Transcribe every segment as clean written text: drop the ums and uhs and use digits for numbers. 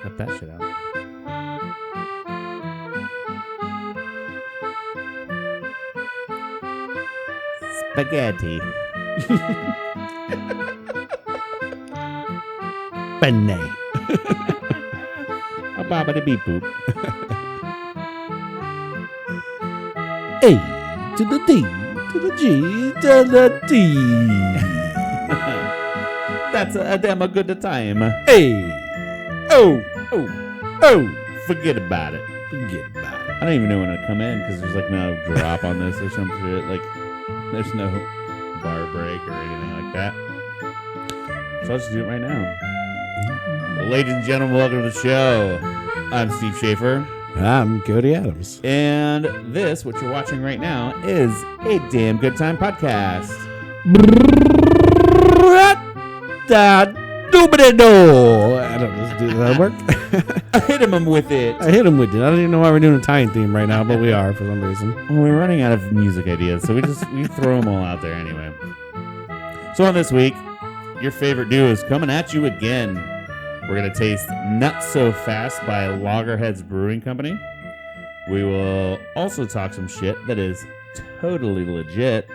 Cut that shit out. Spaghetti. Benet. A bobbity beep boop. A to the D to the G to the D. That's a damn good time. A. Oh. Forget about it. Forget about it. I don't even know when to come in because there's like no drop on this or some shit. Like, there's no bar break or anything like that. So I'll just do it right now. Ladies and gentlemen, welcome to the show. I'm Steve Schaefer. I'm Cody Adams. And this, what you're watching right now, is a Damn Good Time podcast. I don't know. Does that work? I hit him with it. I hit him with it. I don't even know why we're doing a Italian theme right now, but we are for some reason. Well, we're running out of music ideas, so we throw them all out there anyway. So on this week, your favorite duo is coming at you again. We're going to taste Not So Fast by Lager Heads Brewing Company. We will also talk some shit that is totally legit.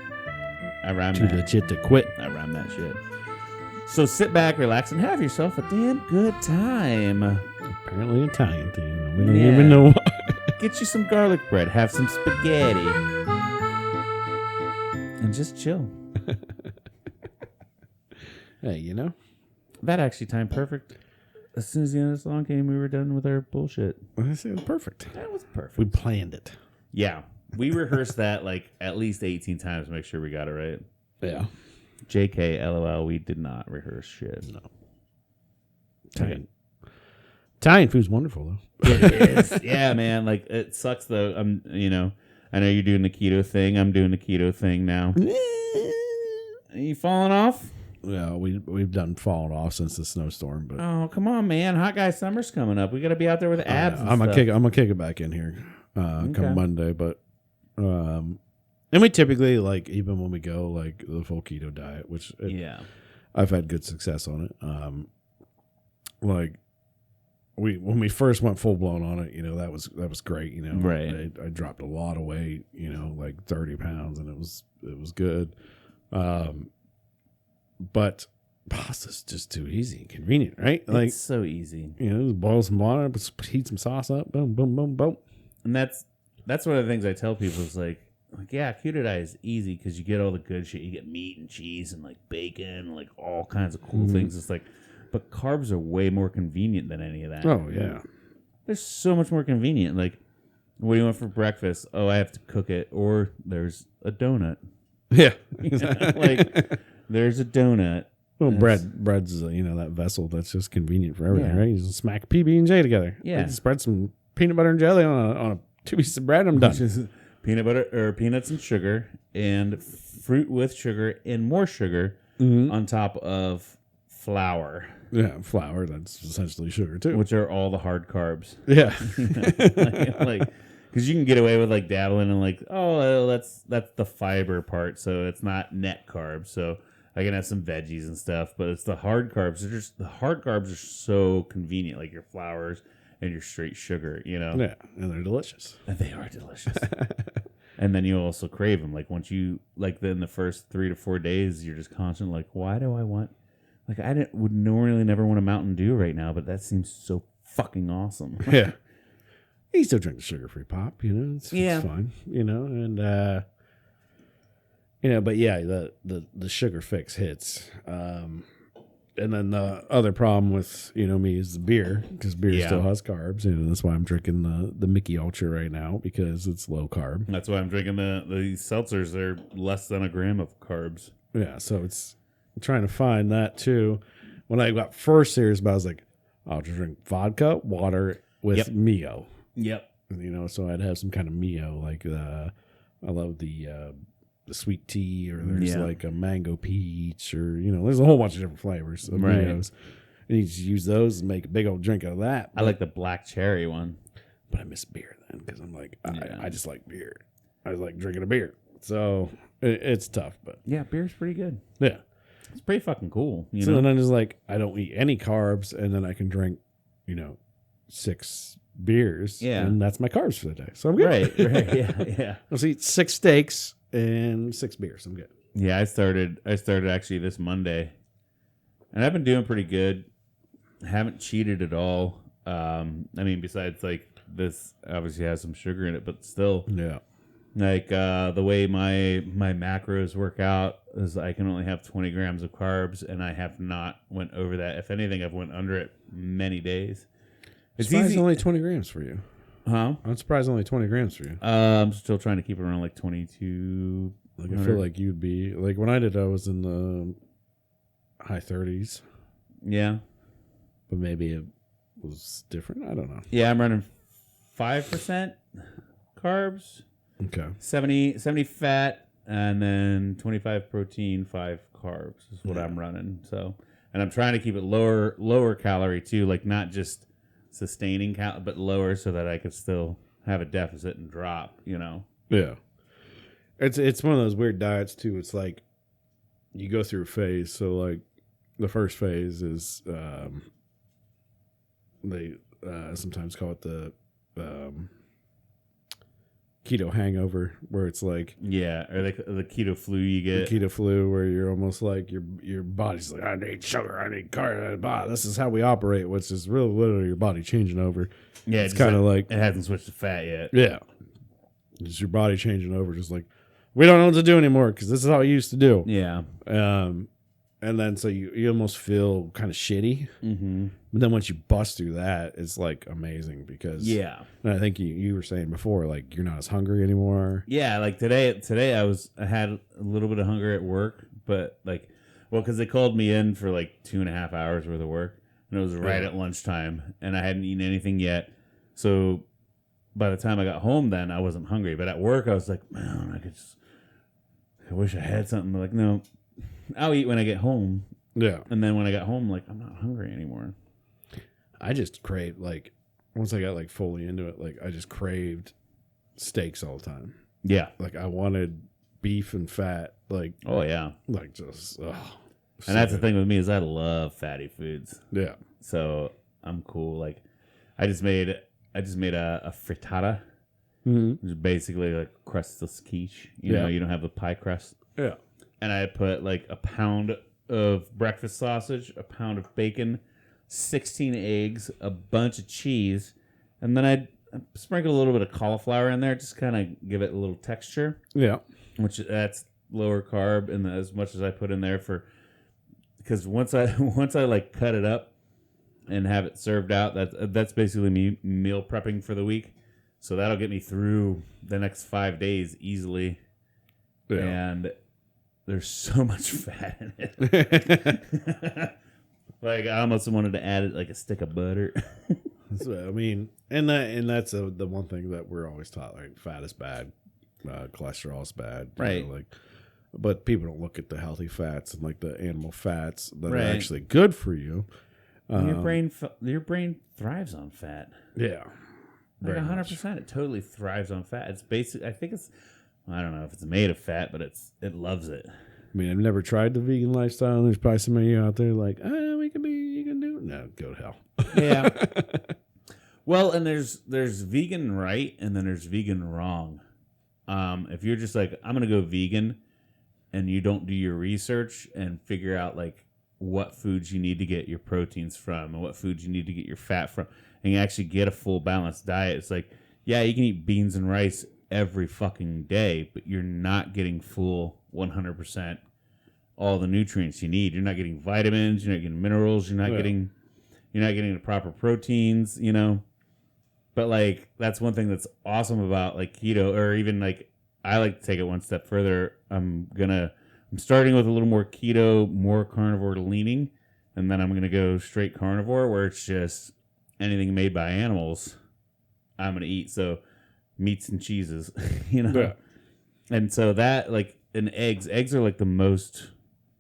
Too legit to quit. I rhyme that shit. So sit back, relax, and have yourself a damn good time. Apparently Italian theme. We don't even know why. Get you some garlic bread, have some spaghetti, and just chill. Hey, you know? That actually timed perfect. As soon as the end of the song came, we were done with our bullshit. I say it was perfect. That was perfect. We planned it. Yeah. We rehearsed that like at least 18 times to make sure we got it right. Yeah. JK, LOL, we did not rehearse shit. No. Italian food's wonderful, though. It is. Yeah, man. Like, it sucks, though. I know you're doing the keto thing. I'm doing the keto thing now. Are you falling off? Yeah, we've done fallen off since the snowstorm, but Oh, come on, man. Hot guy summer's coming up. We got to be out there with abs and I'm stuff. gonna kick it back in here come Monday, but and we typically, like, even when we go like the full keto diet, which I've had good success on it. Like when we first went full blown on it, that was great. Right. I dropped a lot of weight, like 30 pounds, and it was good. But pasta's just too easy and convenient, right? Like, it's so easy. Just boil some water, heat some sauce up, boom, boom, boom, boom. And that's one of the things I tell people is like yeah, keto diet is easy because you get all the good shit. You get meat and cheese and like bacon, like all kinds of cool things. It's like, but carbs are way more convenient than any of that. Oh yeah, they're so much more convenient. Like, what do you want for breakfast? Oh, I have to cook it. Or there's a donut. Yeah, like there's a donut. Well, bread's that vessel that's just convenient for everything, right? You just smack PB&J together. Yeah, just spread some peanut butter and jelly on a 2 pieces of bread. I'm done. Just peanut butter or peanuts and sugar, and fruit with sugar and more sugar on top of flour. Yeah, flour. That's essentially sugar too, which are all the hard carbs. Yeah, like because you can get away with like dabbling and like, oh, that's the fiber part, so it's not net carbs. So I can have some veggies and stuff, but it's the hard carbs. The hard carbs are so convenient, like your flours and your straight sugar, Yeah, and they're delicious. And they are delicious. And then you also crave them. Like once you then the first 3 to 4 days, you're just constant like, why do I want? Like would normally never want a Mountain Dew right now, but that seems so fucking awesome. Yeah. You still drink the sugar-free pop, it's fine, and but yeah, the sugar fix hits. And then the other problem with, me is the beer, because beer still has carbs. That's why I'm drinking the Mickey Ultra right now, because it's low carb. That's why I'm drinking the seltzers. They're less than a gram of carbs. Yeah, so I'm trying to find that too. When I got first serious about it, I was like, I'll just drink vodka, water with Mio. Yep. So I'd have some kind of Mio. Like, I love the sweet tea, or there's like a mango peach, or there's a whole bunch of different flavors of Mios. And you just use those and make a big old drink out of that. I like the black cherry one, but I miss beer then, because I'm like, I just like beer. I just like drinking a beer, so it's tough. But yeah, beer's pretty good. Yeah, it's pretty fucking cool. So then I'm just like, I don't eat any carbs, and then I can drink 6 beers, Yeah. and that's my carbs for the day. So I'm good. Right. Yeah. I'll eat 6 steaks and 6 beers. I'm good. Yeah, I started actually this Monday, and I've been doing pretty good. Haven't cheated at all. I mean, besides like this obviously has some sugar in it, but still, Yeah. like the way my macros work out is I can only have 20 grams of carbs, and I have not went over that. If anything, I've went under it many days. It's surprised only 20 grams for you. Huh? I'm surprised only 20 grams for you. I'm still trying to keep it around like 22. Like I feel like you'd be like when I did, I was in the high 30s. Yeah. But maybe it was different. I don't know. Yeah, I'm running 5% carbs. Okay. 70 fat, and then 25 protein, 5 carbs is what I'm running. So, and I'm trying to keep it lower calorie too, like not just sustaining but lower, so that I could still have a deficit and drop. Yeah. It's one of those weird diets too. It's like you go through a phase. So like the first phase is they sometimes call it the keto hangover, where it's like or like the keto flu you get. The keto flu, where you're almost like your body's like, I need sugar, I need carbs. This is how we operate, which is really literally your body changing over. Yeah, it's kind of like it hasn't switched to fat yet. Yeah, it's your body changing over, just like we don't know what to do anymore because this is how we used to do. Yeah. And then so you almost feel kind of shitty. Mm-hmm. But then once you bust through that, it's like amazing because and I think you were saying before, like you're not as hungry anymore. Yeah, like today I had a little bit of hunger at work, but like, well, because they called me in for like 2.5 hours worth of work, and it was right at lunchtime, and I hadn't eaten anything yet. So by the time I got home, then I wasn't hungry. But at work, I was like, man, I wish I had something. Like, no, I'll eat when I get home. Yeah. And then when I got home, like, I'm not hungry anymore. I just craved, like, once I got like fully into it, like I just craved steaks all the time. Yeah. Like I wanted beef and fat. Like, oh yeah. Like just, and that's the thing with me is I love fatty foods. Yeah. So I'm cool. Like I just made a frittata. Mm-hmm. Which is basically like crustless quiche. You know, you don't have the pie crust. Yeah. And I put like a pound of breakfast sausage, a pound of bacon, 16 eggs, a bunch of cheese, and then I sprinkle a little bit of cauliflower in there, just kind of give it a little texture. Yeah. Which that's lower carb, and as much as I put in there because once I like cut it up and have it served out, that's basically me meal prepping for the week. So that'll get me through the next 5 days easily. Yeah. And there's so much fat in it. Like I almost wanted to add it like a stick of butter. So, I mean, and that's the one thing that we're always taught, like fat is bad, cholesterol is bad, right? Like, but people don't look at the healthy fats and like the animal fats that right. are actually good for you. Your brain thrives on fat. Yeah. Like 100%, it totally thrives on fat. It's basic. I think I don't know if it's made of fat, but it loves it. I mean, I've never tried the vegan lifestyle, and there's probably some of you out there like, you can do it. No, go to hell. Yeah. Well, and there's vegan right, and then there's vegan wrong. If you're just like, I'm gonna go vegan, and you don't do your research and figure out like what foods you need to get your proteins from and what foods you need to get your fat from, and you actually get a full balanced diet, it's like, yeah, you can eat beans and rice every fucking day, but you're not getting full 100% all the nutrients you need. You're not getting vitamins, you're not getting minerals, you're not getting the proper proteins, But like that's one thing that's awesome about like keto, or even like I like to take it one step further. I'm starting with a little more keto, more carnivore leaning, and then I'm gonna go straight carnivore where it's just anything made by animals I'm gonna eat. So meats and cheeses, Yeah. And so that like and eggs are like the most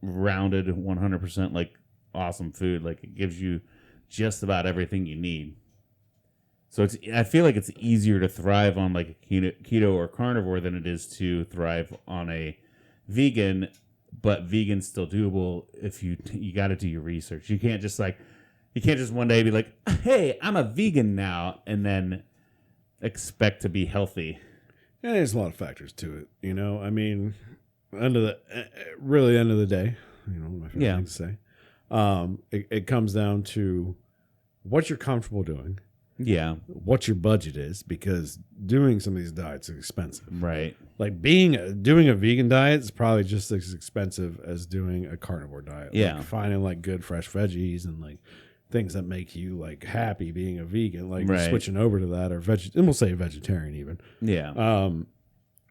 rounded 100% like awesome food. Like it gives you just about everything you need. So I feel like it's easier to thrive on like a keto or carnivore than it is to thrive on a vegan, but vegan's still doable if you got to do your research. You can't just like, You can't just one day be like, hey, I'm a vegan now, and then expect to be healthy. Yeah, there's a lot of factors to it. You know, I mean, end of the day, you know, my favorite thing to say. It comes down to what you're comfortable doing. Yeah. What your budget is, because doing some of these diets is expensive. Right. Like doing a vegan diet is probably just as expensive as doing a carnivore diet. Yeah. Like finding like good fresh veggies and like things that make you like happy being a vegan, like switching over to that, or and we'll say vegetarian even. Yeah.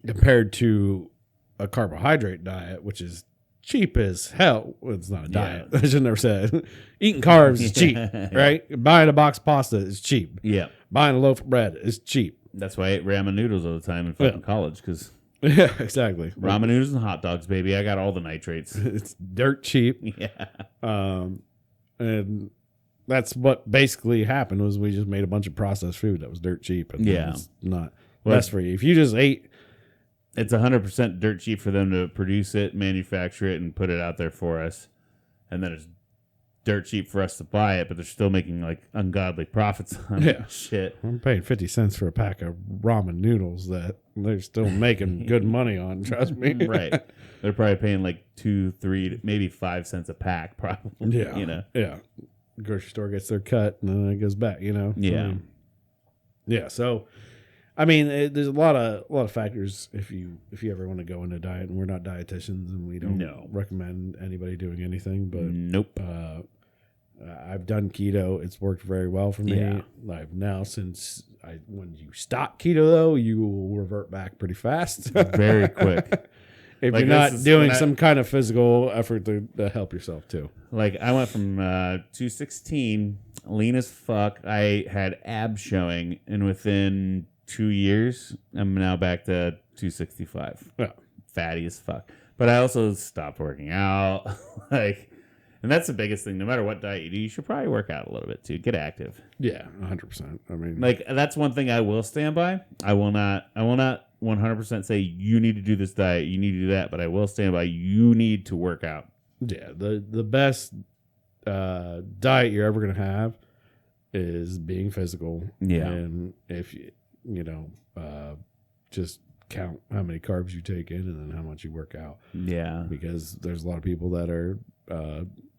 Compared to a carbohydrate diet, which is cheap as hell. Well, it's not a diet. I should never said. Eating carbs is cheap, right? Buying a box of pasta is cheap. Yeah. Buying a loaf of bread is cheap. That's why I ate ramen noodles all the time in fucking college, because yeah, exactly. Ramen noodles and hot dogs, baby. I got all the nitrates. It's dirt cheap. Yeah. And that's what basically happened was we just made a bunch of processed food that was dirt cheap. And it's not best for you. If you just ate. It's 100% dirt cheap for them to produce it, manufacture it, and put it out there for us. And then it's dirt cheap for us to buy it, but they're still making like ungodly profits on it. Shit. I'm paying 50 cents for a pack of ramen noodles that they're still making good money on, trust me. Right. They're probably paying like 2, 3, maybe 5 cents a pack, probably. Yeah. You know? Yeah. The grocery store gets their cut and then it goes back, you know? Yeah. Yeah. So, I mean, there's a lot of factors if you ever want to go into diet, and we're not dietitians and we don't recommend anybody doing anything, but nope. I've done keto. It's worked very well for me. Yeah. I've now when you stop keto though, you will revert back pretty fast. Very quick. If you're not doing some kind of physical effort to help yourself too. Like I went from 216, lean as fuck. I had abs showing, and within 2 years, I'm now back to 265. Yeah. Fatty as fuck. But I also stopped working out. And that's the biggest thing. No matter what diet you do, you should probably work out a little bit too. Get active. Yeah, 100%. I mean, that's one thing I will stand by. I will not 100% say you need to do this diet, you need to do that, but I will stand by you need to work out. Yeah, the best diet you're ever going to have is being physical. Yeah. And if just count how many carbs you take in and then how much you work out. Yeah. Because there's a lot of people that are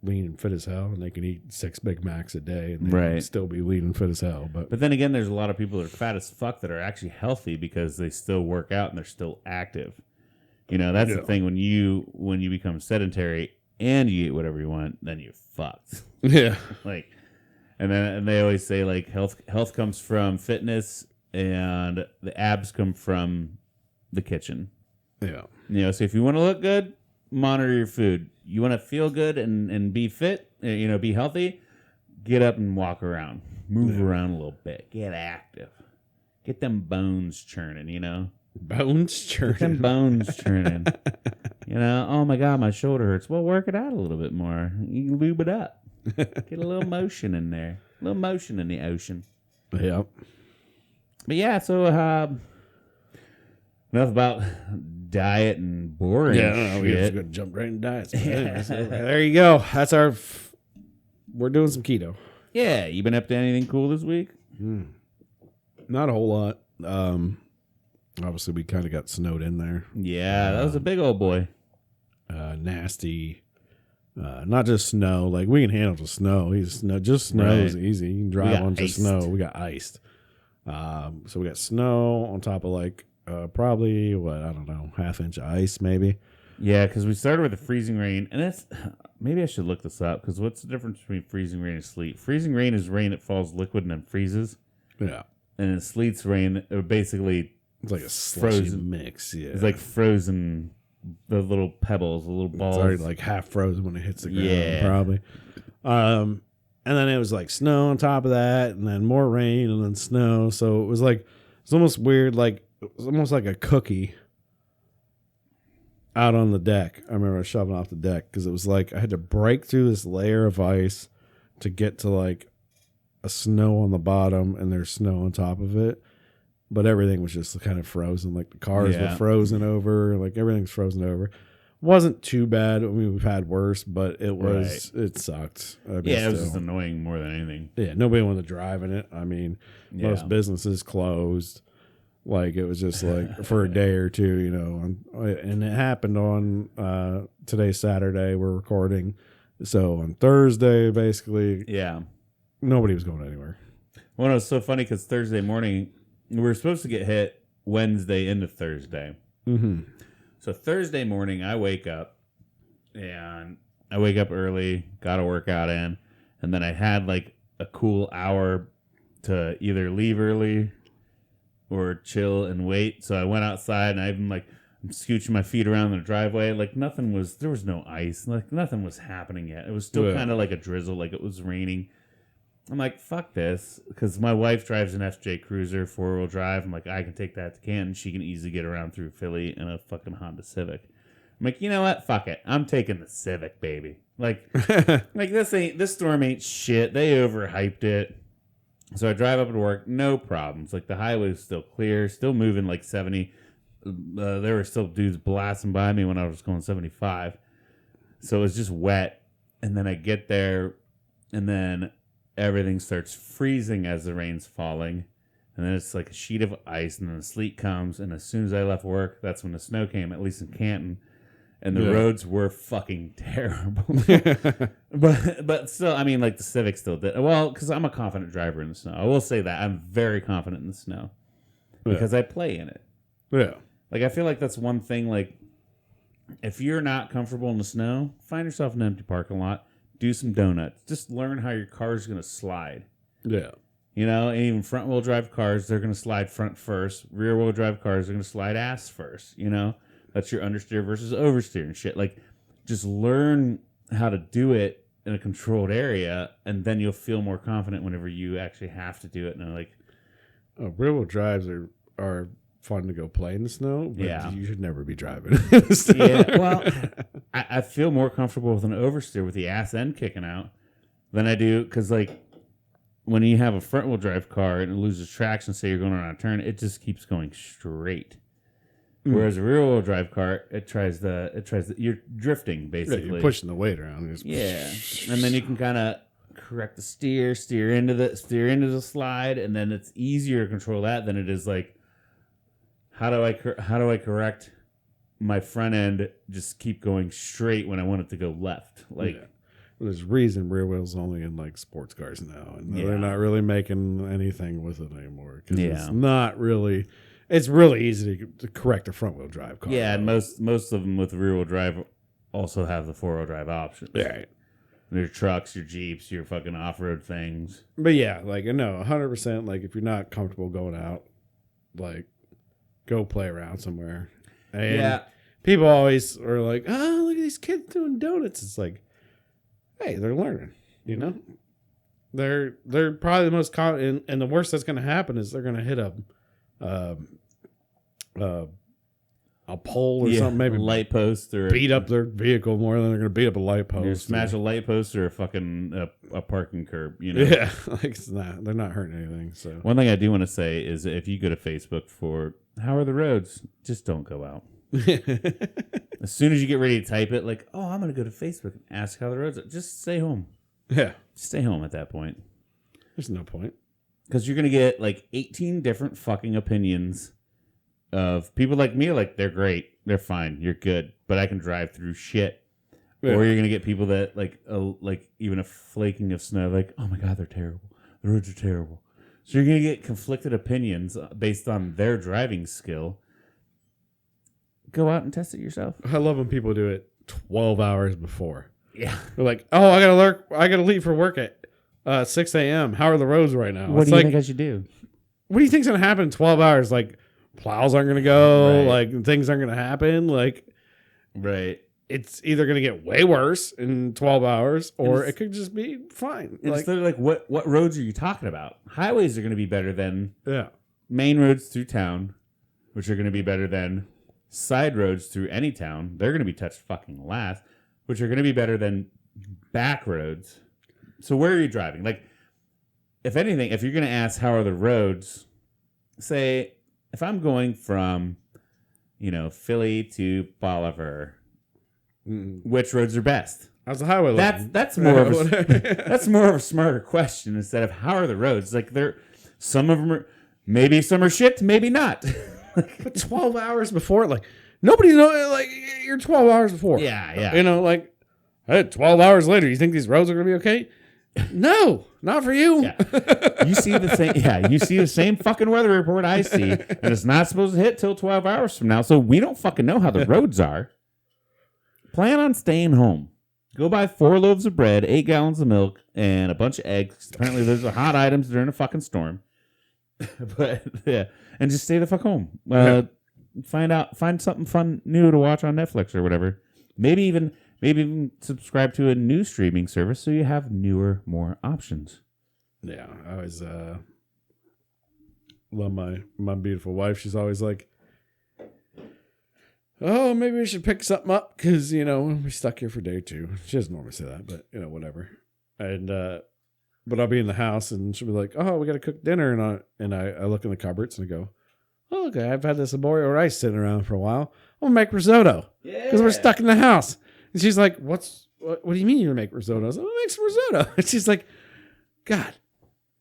lean and fit as hell, and they can eat 6 Big Macs a day and they can still be lean and fit as hell. But then again, there's a lot of people that are fat as fuck that are actually healthy because they still work out and they're still active. You know, that's the thing. When you become sedentary and you eat whatever you want, then you're fucked. Yeah. And they always say like health comes from fitness and the abs come from the kitchen. Yeah. You know, so if you want to look good, monitor your food. You want to feel good and be fit, be healthy, get up and walk around. Move around a little bit. Get active. Get them bones churning, Bones churning? Get them bones churning. Oh my God, my shoulder hurts. Well, work it out a little bit more. You can lube it up. Get a little motion in there. A little motion in the ocean. Yeah. But yeah, so enough about diet and boring shit. We're just going to jump right into diets. There you go. That's we're doing some keto. Yeah. You been up to anything cool this week? Not a whole lot. Obviously, we kind of got snowed in there. Yeah, that was a big old boy. Nasty. Not just snow. Like, we can handle the snow. Just snow is easy. You can drive on just snow. We got iced. So we got snow on top of probably, I don't know, half-inch ice maybe. Yeah, because we started with the freezing rain. And maybe I should look this up, because what's the difference between freezing rain and sleet? Freezing rain is rain that falls liquid and then freezes. Yeah. And then sleet's rain, basically... It's like a frozen mix, yeah. It's like frozen, the little pebbles, the little balls. It's already like half frozen when it hits the ground, probably. And then it was like snow on top of that, and then more rain, and then snow. So it was almost weird, it was almost like a cookie out on the deck. I remember shoving off the deck because it was like I had to break through this layer of ice to get to like a snow on the bottom, and there's snow on top of it. But everything was just kind of frozen. Like the cars were frozen over. Like everything's frozen over. Wasn't too bad. I mean, we've had worse, but it sucked. I mean, it was just annoying more than anything. Yeah, nobody wanted to drive in it. I mean, most businesses closed. Like, it was just like for a day or two, you know. And it happened on today's Saturday. We're recording. So on Thursday, basically, nobody was going anywhere. Well, it was so funny because Thursday morning, we were supposed to get hit Wednesday into Thursday. Mm-hmm. So Thursday morning, I wake up early, got a workout in, and then I had like a cool hour to either leave early or chill and wait. So I went outside, and I'm scooching my feet around the driveway. Like there was no ice, like nothing was happening yet. It was still kind of like a drizzle, like it was raining. I'm like, fuck this, because my wife drives an FJ Cruiser 4-wheel drive. I'm like, I can take that to Canton. She can easily get around through Philly in a fucking Honda Civic. I'm like, you know what? Fuck it. I'm taking the Civic, baby. Like this storm ain't shit. They overhyped it. So I drive up to work, no problems. Like the highway's still clear, still moving like 70. There were still dudes blasting by me when I was going 75. So it was just wet. And then I get there, and then everything starts freezing as the rain's falling, and then it's like a sheet of ice, and then the sleet comes, and as soon as I left work, that's when the snow came, at least in Canton, and the roads were fucking terrible. but still, I mean, like the Civic still did well, because I'm a confident driver in the snow. I will say that I'm very confident in the snow because I play in it. Yeah, like I feel like that's one thing. Like if you're not comfortable in the snow, find yourself an empty parking lot. Do some donuts. Just learn how your car is going to slide. Yeah. You know, and even front-wheel drive cars, they're going to slide front first. Rear-wheel drive cars are going to slide ass first, you know? That's your understeer versus oversteer and shit. Like, just learn how to do it in a controlled area, and then you'll feel more confident whenever you actually have to do it. And like, rear-wheel drives are fun to go play in the snow, but you should never be driving. Well, I feel more comfortable with an oversteer with the ass end kicking out than I do, because like when you have a front wheel drive car and it loses traction, say you're going on a turn, it just keeps going straight. Whereas a rear wheel drive car, you're drifting basically. Yeah, you're pushing the weight around. And then you can kind of correct the steer into the slide, and then it's easier to control that than it is like, how do I correct my front end just keep going straight when I want it to go left? Like, there's a reason rear wheels only in like sports cars now, and they're not really making anything with it anymore because it's not really. It's really easy to correct a front wheel drive car. Yeah, and most of them with rear wheel drive also have the 4-wheel drive options. Right. Your trucks, your Jeeps, your fucking off road things. But yeah, like no, 100%. Like if you're not comfortable going out, like, go play around somewhere. And people always are like, oh, look at these kids doing donuts. It's like, hey, they're learning, you know? They're probably the most common, and the worst that's going to happen is they're going to hit a pole or something, maybe a light post, or beat up their vehicle more than they're going to beat up a light post. Or smash a light post or a fucking a parking curb, you know? Yeah, like they're not hurting anything. So one thing I do want to say is if you go to Facebook for how are the roads, just don't go out. As soon as you get ready to type it, like, oh, I'm going to go to Facebook and ask how the roads are, just stay home. Yeah. Stay home at that point. There's no point. Because you're going to get like 18 different fucking opinions of people like me, like, they're great, they're fine, you're good, but I can drive through shit. Yeah. Or you're going to get people that, like even a flaking of snow, like, oh my God, they're terrible. The roads are terrible. So you're going to get conflicted opinions based on their driving skill. Go out and test it yourself. I love when people do it 12 hours before. Yeah. They're like, oh, I gotta leave for work at 6 a.m. How are the roads right now? What do you think I should do? What do you think's going to happen in 12 hours? Like, plows aren't going to go. Right. Like, things aren't going to happen. Like, right. It's either going to get way worse in 12 hours or it could just be fine. Like, what roads are you talking about? Highways are going to be better than main roads through town, which are going to be better than side roads through any town. They're going to be touched fucking last, which are going to be better than back roads. So where are you driving? Like, if anything, if you're going to ask how are the roads, say, if I'm going from, Philly to Bolivar, which roads are best? How's the highway looking? That's more of a smarter question instead of how are the roads? Like some of them are maybe some are shit, maybe not. But 12 hours before, like nobody knows. Like you're 12 hours before. Yeah. You know, like hey, 12 hours later, you think these roads are gonna be okay? No, not for you. Yeah. You see the same. Yeah, you see the same fucking weather report I see, and it's not supposed to hit till 12 hours from now. So we don't fucking know how the roads are. Plan on staying home. Go buy 4 loaves of bread, 8 gallons of milk, and a bunch of eggs. Apparently, those are hot items during a fucking storm. But yeah, and just stay the fuck home. Find something fun new to watch on Netflix or whatever. Maybe even subscribe to a new streaming service so you have newer, more options. Yeah, I always love my beautiful wife. She's always like, oh, maybe we should pick something up because, you know, we're stuck here for day 2. She doesn't normally say that, but, you know, whatever. And, but I'll be in the house and she'll be like, oh, we got to cook dinner. And I look in the cupboards and I go, oh, okay, I've had this arborio rice sitting around for a while. I'm going to make risotto because we're stuck in the house. And she's like, what do you mean you're going to make risotto? I was like, I'll make some risotto. And she's like, God,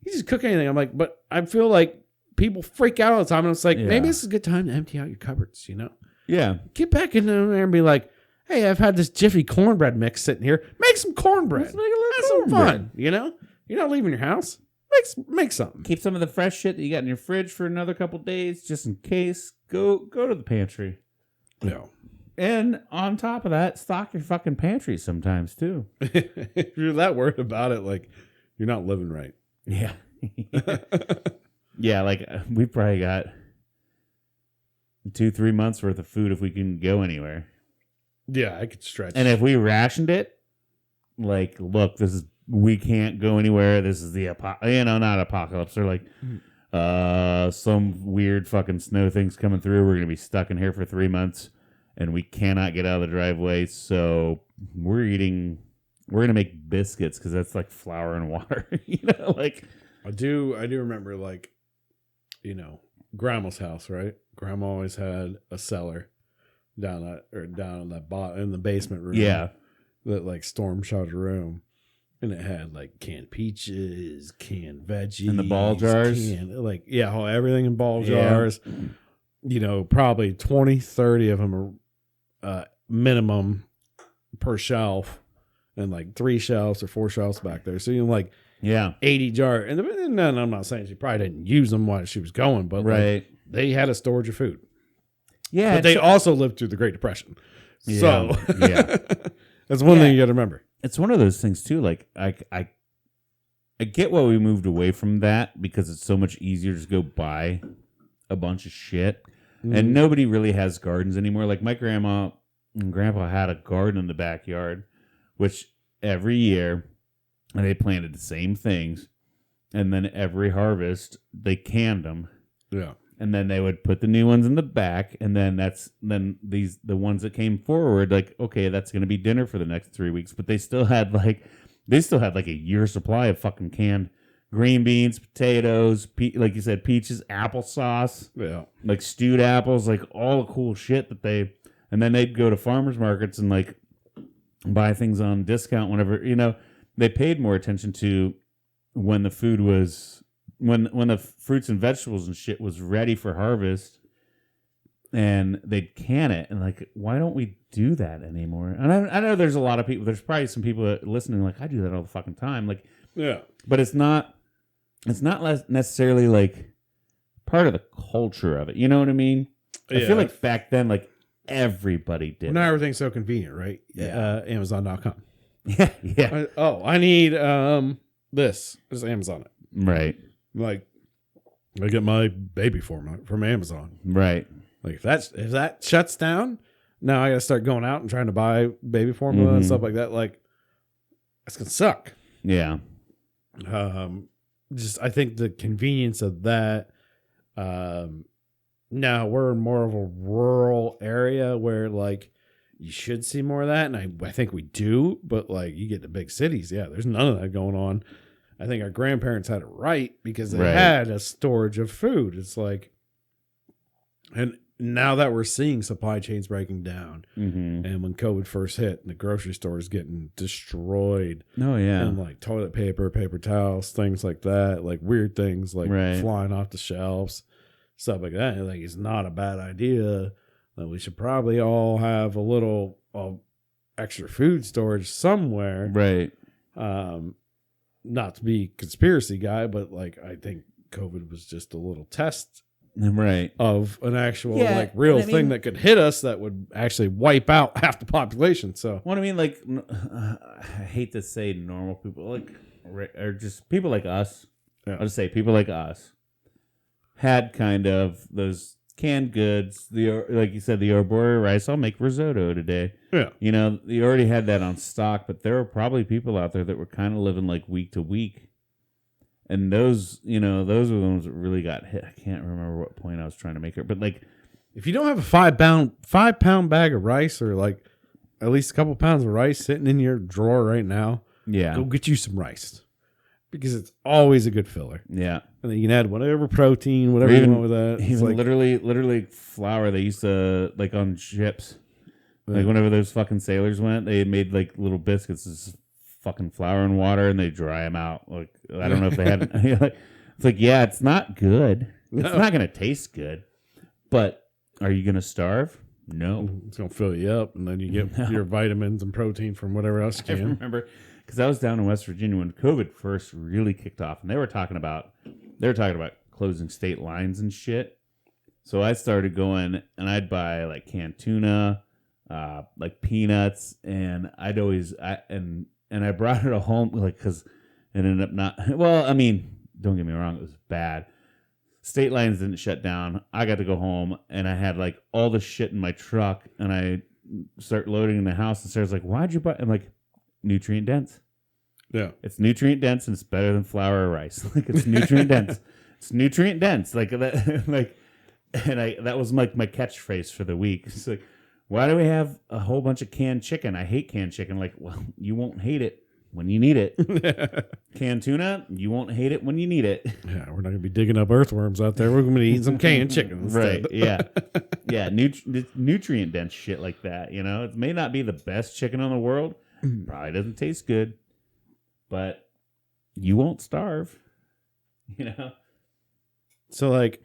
you just cook anything. I'm like, but I feel like people freak out all the time. And it's like, maybe this is a good time to empty out your cupboards, you know? Yeah. Get back in there and be like, hey, I've had this Jiffy cornbread mix sitting here. Make some cornbread. Let's make a little Have some fun, you know? You're not leaving your house. Make something. Keep some of the fresh shit that you got in your fridge for another couple days, just in case. Go to the pantry. Yeah. And on top of that, stock your fucking pantry sometimes too. If you're that worried about it, like you're not living right. Yeah. Yeah, like we probably got 2-3 months worth of food if we can go anywhere. Yeah, I could stretch. And if we rationed it, like, look, we can't go anywhere. This is the not apocalypse. They're like some weird fucking snow thing's coming through. We're gonna be stuck in here for 3 months, and we cannot get out of the driveway. So we're gonna make biscuits because that's like flour and water. You know, like I do remember, like, you know, Grandma's house, right? Grandma always had a cellar down in the basement room. Yeah, that like storm shelter room, and it had like canned peaches, canned veggies, and the ball jars, everything in ball jars. You know, probably 20-30 of them are minimum per shelf, and like 3 shelves or 4 shelves back there. So you know, like 80 jars. And then I'm not saying she probably didn't use them while she was going, but like, they had a storage of food. Yeah, but they also lived through the Great Depression. Yeah, so that's one thing you got to remember. It's one of those things too. Like I get why we moved away from that because it's so much easier to just go buy a bunch of shit, and nobody really has gardens anymore. Like my grandma and grandpa had a garden in the backyard, which every year they planted the same things, and then every harvest they canned them. Yeah. And then they would put the new ones in the back, and then the ones that came forward, like, okay, that's going to be dinner for the next 3 weeks. But they still had like a year supply of fucking canned green beans, potatoes, like you said, peaches, applesauce, like stewed apples, like all the cool shit and then they'd go to farmers markets and like buy things on discount whenever, you know, they paid more attention to when the food was. When the fruits and vegetables and shit was ready for harvest, and they'd can it, and like, why don't we do that anymore? And I know there's a lot of people. There's probably some people that listening like, I do that all the fucking time. Like, yeah, but it's not necessarily like part of the culture of it. You know what I mean? I feel like back then, like everybody did. Now everything's so convenient, right? Yeah, Amazon.com. Yeah. I need this. Just Amazon it. Right. Like, I get my baby formula from Amazon. Right. Like, if that shuts down, now I got to start going out and trying to buy baby formula and stuff like that. Like, that's going to suck. Yeah. Just, I think the convenience of that. Now, we're in more of a rural area where, like, you should see more of that. And I think we do. But, like, you get to big cities. Yeah, there's none of that going on. I think our grandparents had it right because they had a storage of food. It's like, and now that we're seeing supply chains breaking down, and when COVID first hit, and the grocery stores getting destroyed. Oh yeah, and like toilet paper, paper towels, things like that, like weird things like flying off the shelves, stuff like that. Like it's not a bad idea that we should probably all have a little extra food storage somewhere, right? Not to be conspiracy guy, but like I think COVID was just a little test. Right. Of an actual like real thing that could hit us that would actually wipe out half the population. So what I mean, like, I hate to say normal people, like, or just people like us. Yeah. I'll just say people like us had kind of those canned goods. Like you said, the arbora rice. I'll make risotto today. Yeah. You know, you already had that on stock, but there were probably people out there that were kind of living like week to week. And those were the ones that really got hit. I can't remember what point I was trying to make it, but like, if you don't have a 5 pound bag of rice, or like at least a couple pounds of rice sitting in your drawer right now, go get you some rice, because it's always a good filler. Yeah, and then you can add whatever protein, whatever you want with that. It's even like, literally flour they used to like on ships, like whenever those fucking sailors went, they made like little biscuits. It's fucking flour and water, and they dry them out. Like I don't know if they had. It's like, yeah, it's not good. No. It's not going to taste good. But are you going to starve? No. It's going to fill you up, and then you get your vitamins and protein from whatever else you can. I remember because I was down in West Virginia when COVID first really kicked off, and they were talking about closing state lines and shit. So I started going, and I'd buy like canned tuna, like peanuts, and I'd always and I brought it home, like, because it ended up not... Well, I mean, don't get me wrong, it was bad. State lines didn't shut down. I got to go home, and I had, like, all the shit in my truck, and I start loading in the house, and Sarah's like, why'd you buy... I'm like, nutrient dense. Yeah. It's nutrient dense, and it's better than flour or rice. Like, it's nutrient dense. It's nutrient dense. Like, that, like, and that was, like, my catchphrase for the week. It's like, why do we have a whole bunch of canned chicken? I hate canned chicken. Like, well, you won't hate it when you need it. Canned tuna, you won't hate it when you need it. Yeah, we're not going to be digging up earthworms out there. We're going to be eating some canned chicken instead. Right, yeah. Yeah, nutrient-dense shit like that, you know? It may not be the best chicken in the world. Probably doesn't taste good. But you won't starve, you know? So, like,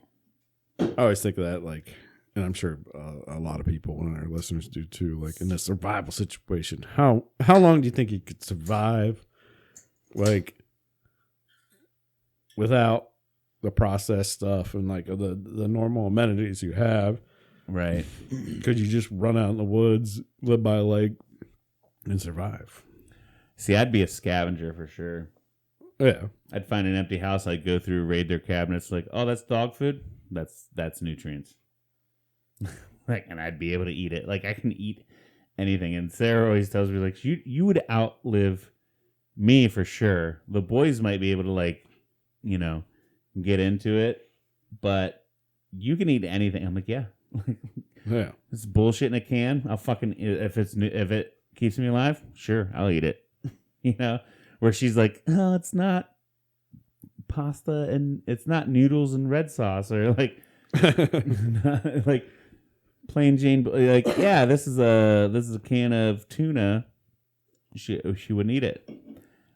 I always think of that, like... And I'm sure a lot of people and our listeners do too. Like in a survival situation, how long do you think you could survive, like without the processed stuff and like the normal amenities you have? Right. Could you just run out in the woods, live by a lake, and survive? See, I'd be a scavenger for sure. Yeah. I'd find an empty house. I'd go through, raid their cabinets. Like, oh, that's dog food. That's nutrients. Like, and I'd be able to eat it. Like, I can eat anything. And Sarah always tells me, like, you would outlive me for sure. The boys might be able to, like, you know, get into it, but you can eat anything. I'm like, yeah. Yeah. It's bullshit in a can. I'll fucking, if it keeps me alive, sure, I'll eat it. You know? Where she's like, oh, it's not pasta and it's not noodles and red sauce, or like, like plain Jane, like, yeah, this is a can of tuna. She wouldn't eat it.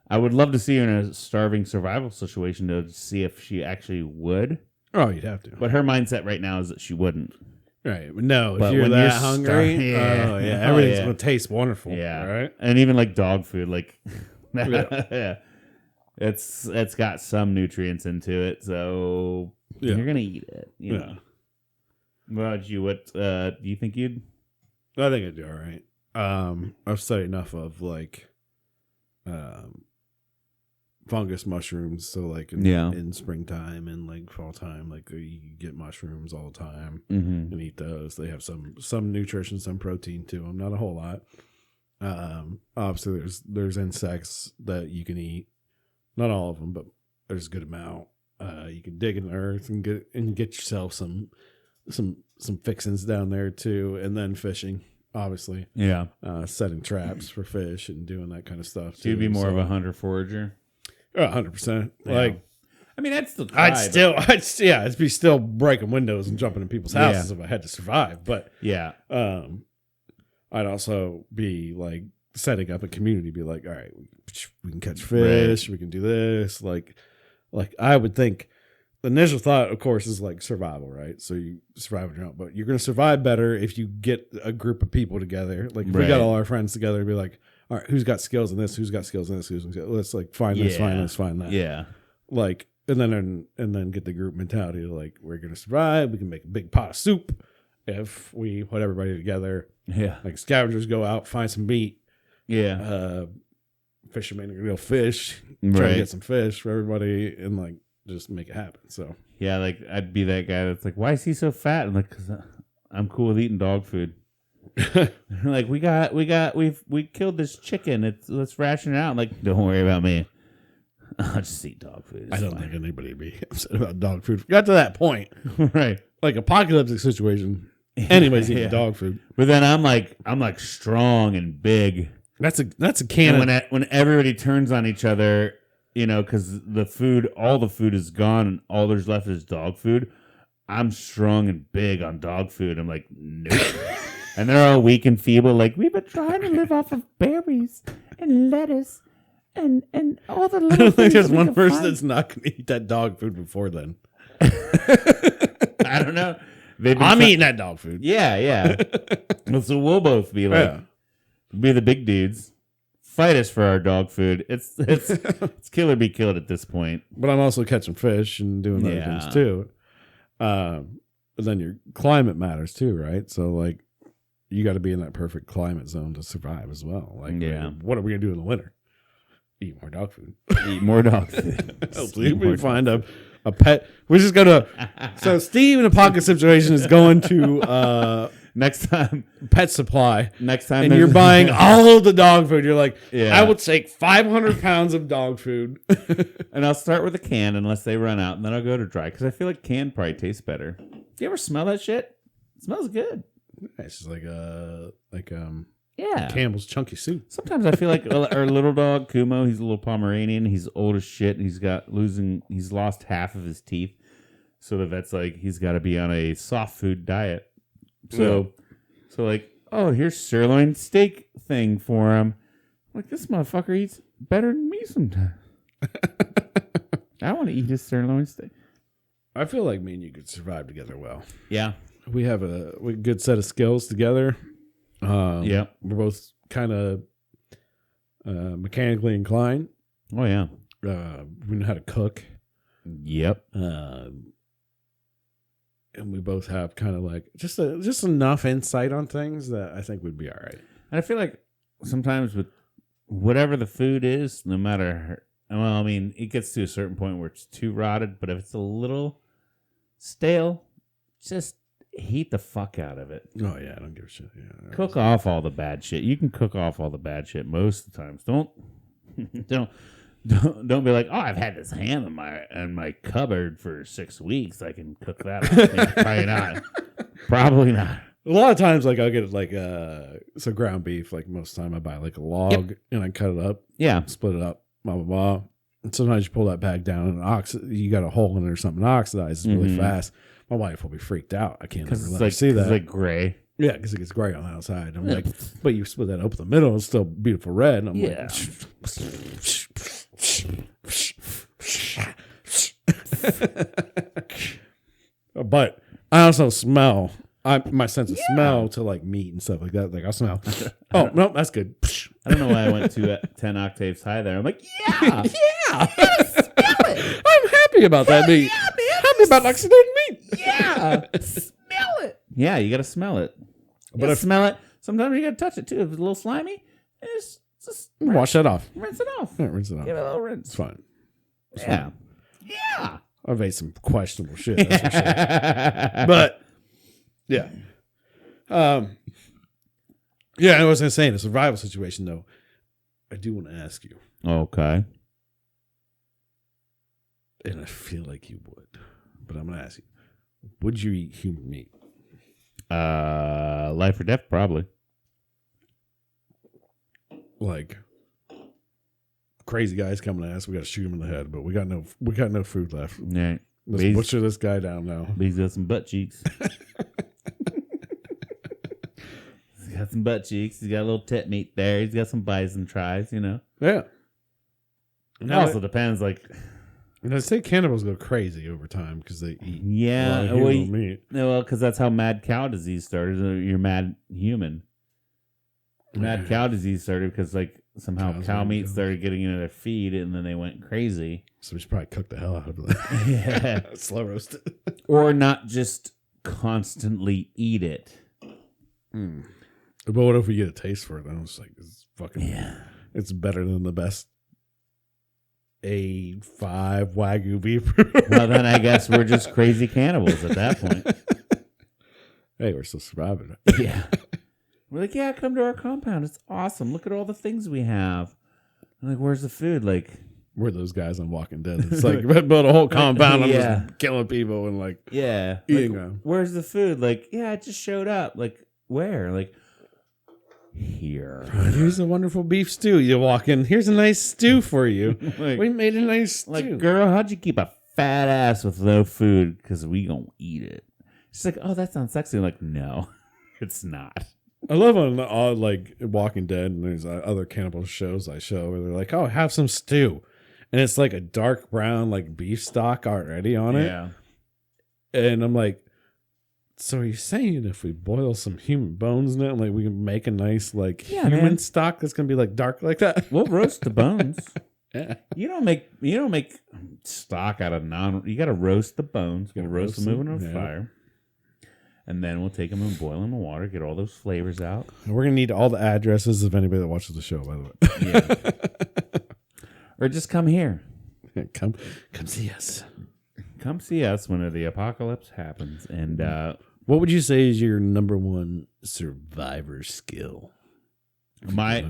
I would love to see her in a starving survival situation to see if she actually would. Oh, you'd have to. But her mindset right now is that she wouldn't. Right. No, but if you're when that hungry, everything's yeah. going to taste wonderful. Yeah. Right. And even like dog food, like, yeah. It's got some nutrients into it, so you're gonna eat it. You know. What about you? What do you think you'd? I think I'd do all right. I've studied enough of like fungus mushrooms, so like in springtime and like fall time, like you get mushrooms all the time and eat those. They have some nutrition, some protein to them, not a whole lot. Obviously there's insects that you can eat, not all of them, but there's a good amount. You can dig in the earth and get yourself some fixins down there too, and then fishing, obviously. Yeah. Setting traps for fish and doing that kind of stuff. So you'd be more of a hunter forager. 100%. Like, I mean, I'd still try. I'd be still breaking windows and jumping in people's houses if I had to survive. But I'd also be like setting up a community, be like, all right, we can catch fish, we can do this. Like I would think the initial thought, of course, is like survival, right? So you survive on your own, but you're going to survive better if you get a group of people together. Like if we got all our friends together and be like, all right, who's got skills in this? Who's got skills in this? Let's like find this, find this, find that. Yeah. Like, and then get the group mentality of like, we're going to survive. We can make a big pot of soup if we put everybody together. Yeah. Like scavengers go out, find some meat. Yeah. Fishermen are real fish. Try to get some fish for everybody and like just make it happen. So yeah, like I'd be that guy that's like, why is he so fat? I'm like, because I'm cool with eating dog food. Like we killed this chicken. Let's ration it out. I'm like, don't worry about me. I'll just eat dog food. I don't think anybody would be upset about dog food. Got to that point, right? Like apocalyptic situation. Anybody's eating dog food. But then I'm like strong and big. That's a can. When everybody turns on each other, you know, because all the food is gone and all there's left is dog food. I'm strong and big on dog food. I'm like, nope. And they're all weak and feeble. Like, we've been trying to live off of berries and lettuce and all the little I don't think things there's we one can person find. that's not going to eat that dog food before then. I don't know. I'm eating that dog food. Yeah. Well, so we'll both be like, be the big dudes. Fight us for our dog food. It's kill or be killed at this point. But I'm also catching fish and doing other things too. But then your climate matters too, right? So like, you got to be in that perfect climate zone to survive as well. Like, what are we gonna do in the winter? Eat more dog food. Eat more dog food. Hopefully, we find a pet. We're just gonna. So Steve in a pocket situation is going to next time pet supply. Next time, and you're buying all of the dog food. You're like, I will take 500 pounds of dog food, and I'll start with a can unless they run out, and then I'll go to dry because I feel like canned probably tastes better. You ever smell that shit? It smells good. It's just like Campbell's chunky soup. Sometimes I feel like our little dog Kumo. He's a little Pomeranian. He's old as shit. He's lost half of his teeth, so the vet's like he's got to be on a soft food diet. So like, oh, here's sirloin steak thing for him. I'm like, this motherfucker eats better than me sometimes. I want to eat his sirloin steak. I feel like me and you could survive together well. Yeah. We have a good set of skills together. We're both kind of mechanically inclined. Oh, yeah. We know how to cook. Yep. And we both have kind of like just enough insight on things that I think would be all right. And I feel like sometimes with whatever the food is, no matter, well, I mean, it gets to a certain point where it's too rotted, but if it's a little stale, just heat the fuck out of it. Oh yeah, I don't give a shit. Yeah, cook off all the bad shit. You can cook off all the bad shit most of the times. Don't be like, oh, I've had this ham in my cupboard for 6 weeks. I can cook that off. Probably not. Probably not. A lot of times, like I'll get like so ground beef. Like most of the time, I buy like a log and I cut it up. Yeah, split it up. Blah blah blah. And sometimes you pull that bag down and you got a hole in it or something. It oxidizes really fast. My wife will be freaked out. I can't ever let her see that. It's like gray. Yeah, because it gets gray on the outside. I'm like, but you split that open the middle, it's still beautiful red. And I'm like, but I also smell. My sense of smell to like meat and stuff like that. Like I smell. Oh no, that's good. I don't know why I went to 10 octaves high there. I'm like, smell it. I'm happy about that meat. Yeah, man. Happy about oxidated meat. Yeah, smell it. Yeah, you got to smell it. But I smell it. Sometimes you got to touch it too. If it's a little slimy, just wash that off. Rinse it off. Yeah, rinse it off. Give it a little rinse. It's fine. Yeah. I've ate some questionable shit. That's for sure. But yeah. Yeah, I was going to say in a survival situation, though, I do want to ask you. Okay. And I feel like you would. But I'm going to ask you. Would you eat human meat? Life or death, probably. Like, crazy guy's coming at us. We got to shoot him in the head, but we got no food left. Yeah. Let's butcher this guy down now. He's got some butt cheeks. He's got some butt cheeks. He's got a little tit meat there. He's got some bison tries, you know. Yeah. It also depends, like. I say cannibals go crazy over time because they eat a lot of human meat. Well, because that's how mad cow disease started. You're mad human. Mad cow disease started because like somehow cow meat started getting into their feed, and then they went crazy. So we should probably cook the hell out of it. Yeah, slow roast it, or not just constantly eat it. But what if we get a taste for it? Then it's like it's fucking It's better than the best A5 Wagyu beef. Well, then I guess we're just crazy cannibals at that point. Hey, we're still surviving. Yeah. We're like, yeah, come to our compound. It's awesome. Look at all the things we have. I'm like, where's the food? Like, we're those guys on Walking Dead. It's like build a whole compound of just killing people and like eating them. Where's the food? Like, yeah, it just showed up. Like, where? Like, here. Here's a wonderful beef stew. You walk in. Here's a nice stew for you. Like, we made a nice stew. Like, girl, how'd you keep a fat ass with no food? Because we gonna eat it. She's like, oh, that sounds sexy. I'm like, no, it's not. I love on like Walking Dead, and there's other cannibal shows I show where they're like, oh, have some stew. And it's like a dark brown like beef stock already on it. Yeah. And I'm like, so are you saying if we boil some human bones in it, like we can make a nice like human stock that's gonna be like dark like that? We'll roast the bones. Yeah. You don't make stock out of you gotta roast the bones. We'll roast them over on a fire. And then we'll take them and boil them in water, get all those flavors out. And we're going to need all the addresses of anybody that watches the show, by the way. Yeah. Or just come here. Come see us. Come see us when the apocalypse happens. And what would you say is your number one survivor skill? My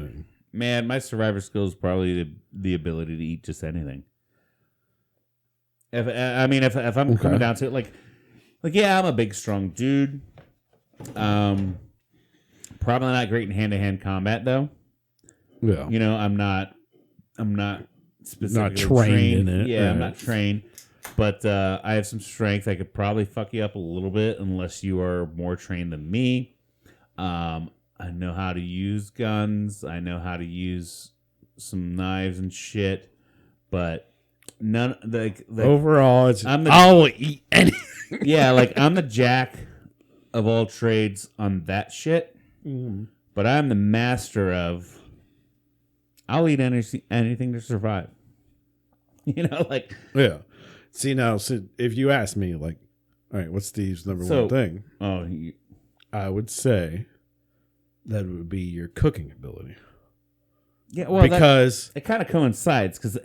survivor skill is probably the ability to eat just anything. If I'm coming down to it, like, yeah, I'm a big, strong dude. Probably not great in hand-to-hand combat, though. Yeah. You know, I'm not specifically not trained in it. Yeah, right. I'm not trained. But I have some strength. I could probably fuck you up a little bit unless you are more trained than me. I know how to use guns. I know how to use some knives and shit. But none like overall, I'll eat anything. Yeah, like I'm the jack of all trades on that shit, but I'm the master of I'll eat anything to survive. You know, like See now, if you ask me, like, all right, what's Steve's number one thing? I would say that would be your cooking ability. Yeah, well, because it kind of coincides because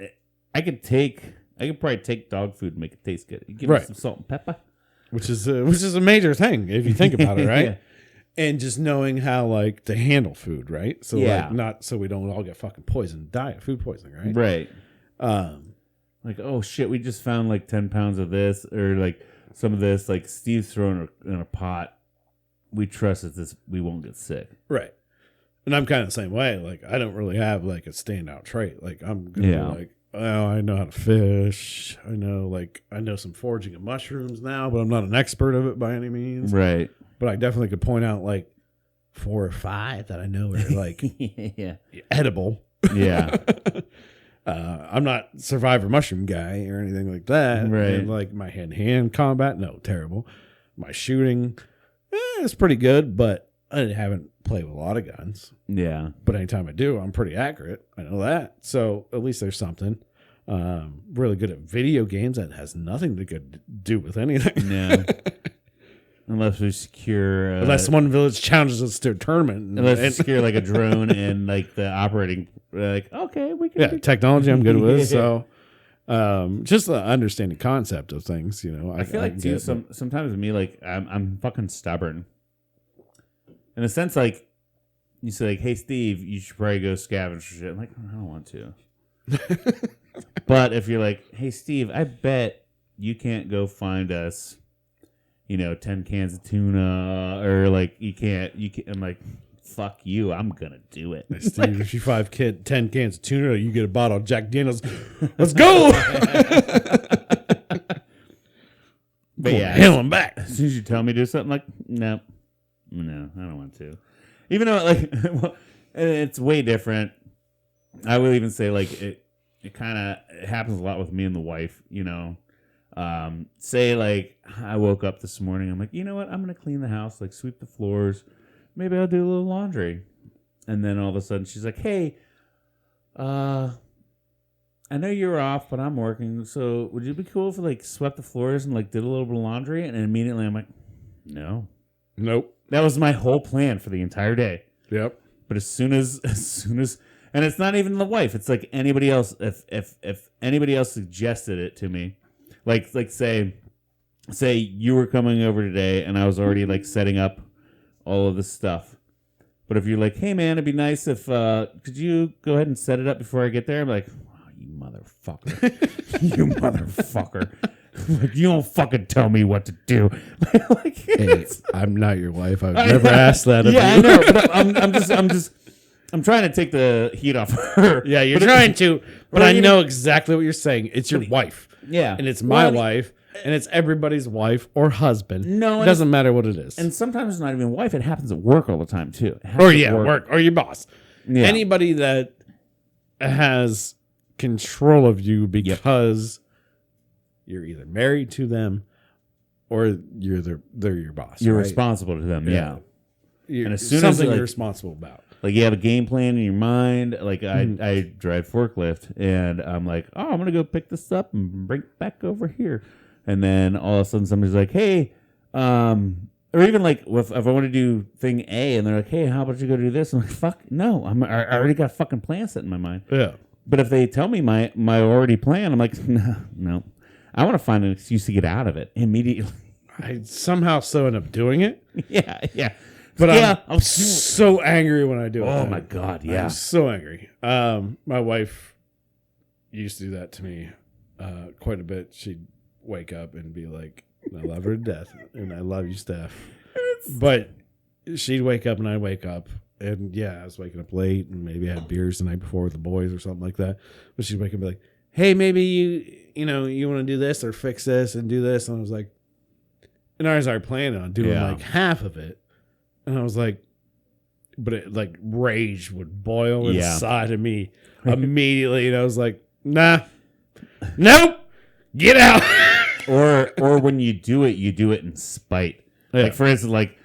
I could probably take dog food and make it taste good. You give me some salt and pepper. Which is a major thing if you think about it, right? Yeah. And just knowing how like to handle food, right? So like not so we don't all get fucking poisoned, die of food poisoning, right? Right. Like, oh shit, we just found like 10 pounds of this, or like some of this, like Steve's throwing in a pot. We trust that we won't get sick, right? And I'm kind of the same way. Like I don't really have like a standout trait. Like I'm gonna be like, oh, I know how to fish. I know some foraging of mushrooms now, but I'm not an expert of it by any means. Right. But I definitely could point out like 4 or 5 that I know are like edible. Yeah. I'm not survivor mushroom guy or anything like that. Right. And like my hand-to-hand combat, no, terrible. My shooting, it's pretty good, but I haven't played with a lot of guns. Yeah. But anytime I do, I'm pretty accurate. I know that. So at least there's something. Really good at video games. That has nothing to do with anything. No. Unless we secure... unless one village challenges us to a tournament. Unless we secure like a drone and like the operating... Like, okay, we can... Yeah, technology I'm good with. So just the understanding concept of things, you know. I feel like too, sometimes with me, like I'm fucking stubborn. In a sense, like, you say, like, hey, Steve, you should probably go scavenge for shit. I'm like, I don't want to. But if you're like, hey, Steve, I bet you can't go find us, 10 cans of tuna, or, like, you can't. I'm like, fuck you. I'm going to do it. Hey, Steve, if you 10 cans of tuna, you get a bottle of Jack Daniels. Let's go. But yeah, hell, I'm back. As soon as you tell me to do something, like, no, I don't want to. Even though, like, well, it's way different. I will even say, like, it kind of happens a lot with me and the wife, you know. Say, like, I woke up this morning, I'm like, you know what? I'm going to clean the house, like, sweep the floors. Maybe I'll do a little laundry. And then all of a sudden, she's like, hey, I know you're off, but I'm working. So would you be cool if we like swept the floors and like did a little bit of laundry? And immediately I'm like, no, nope. That was my whole plan for the entire day. Yep. But as soon as, and it's not even the wife. It's like anybody else. If anybody else suggested it to me, like say you were coming over today and I was already like setting up all of this stuff. But if you're like, hey man, it'd be nice if could you go ahead and set it up before I get there? I'm like, you motherfucker. You motherfucker. Like, you don't fucking tell me what to do. Like, hey, I'm not your wife. I've never asked that of you. I know, but I'm trying to take the heat off her. Yeah, you're trying to, but I know exactly what you're saying. It's your wife. Yeah. And it's my wife, and it's everybody's wife or husband. No, it doesn't matter what it is. And sometimes it's not even wife. It happens at work all the time, too. Work. Or your boss. Yeah. Anybody that has control of you because you're either married to them or they're your boss. You're right? responsible to them, yeah. And as soon as you're responsible about. Like you have a game plan in your mind. Like I drive forklift and I'm like, oh, I'm going to go pick this up and bring it back over here. And then all of a sudden somebody's like, hey, or even like if I want to do thing A and they're like, hey, how about you go do this? I'm like, fuck, no. I already got a fucking plan set in my mind. Yeah. But if they tell me my already plan, I'm like, no. I want to find an excuse to get out of it immediately. I somehow so end up doing it. Yeah. But I'm so angry when I do it. Oh my God, yeah. I'm so angry. My wife used to do that to me quite a bit. She'd wake up and be like, I love her to death, and I love you, Steph. But she'd wake up and I'd wake up. And yeah, I was waking up late and maybe I had beers the night before with the boys or something like that. But she'd wake up and be like, hey, maybe you want to do this or fix this and do this. And I was like, and I was already planning on doing like half of it. And I was like, but it like rage would boil inside of me immediately. And I was like, nah, nope, get out. or when you do it in spite. Yeah. Like for instance, like,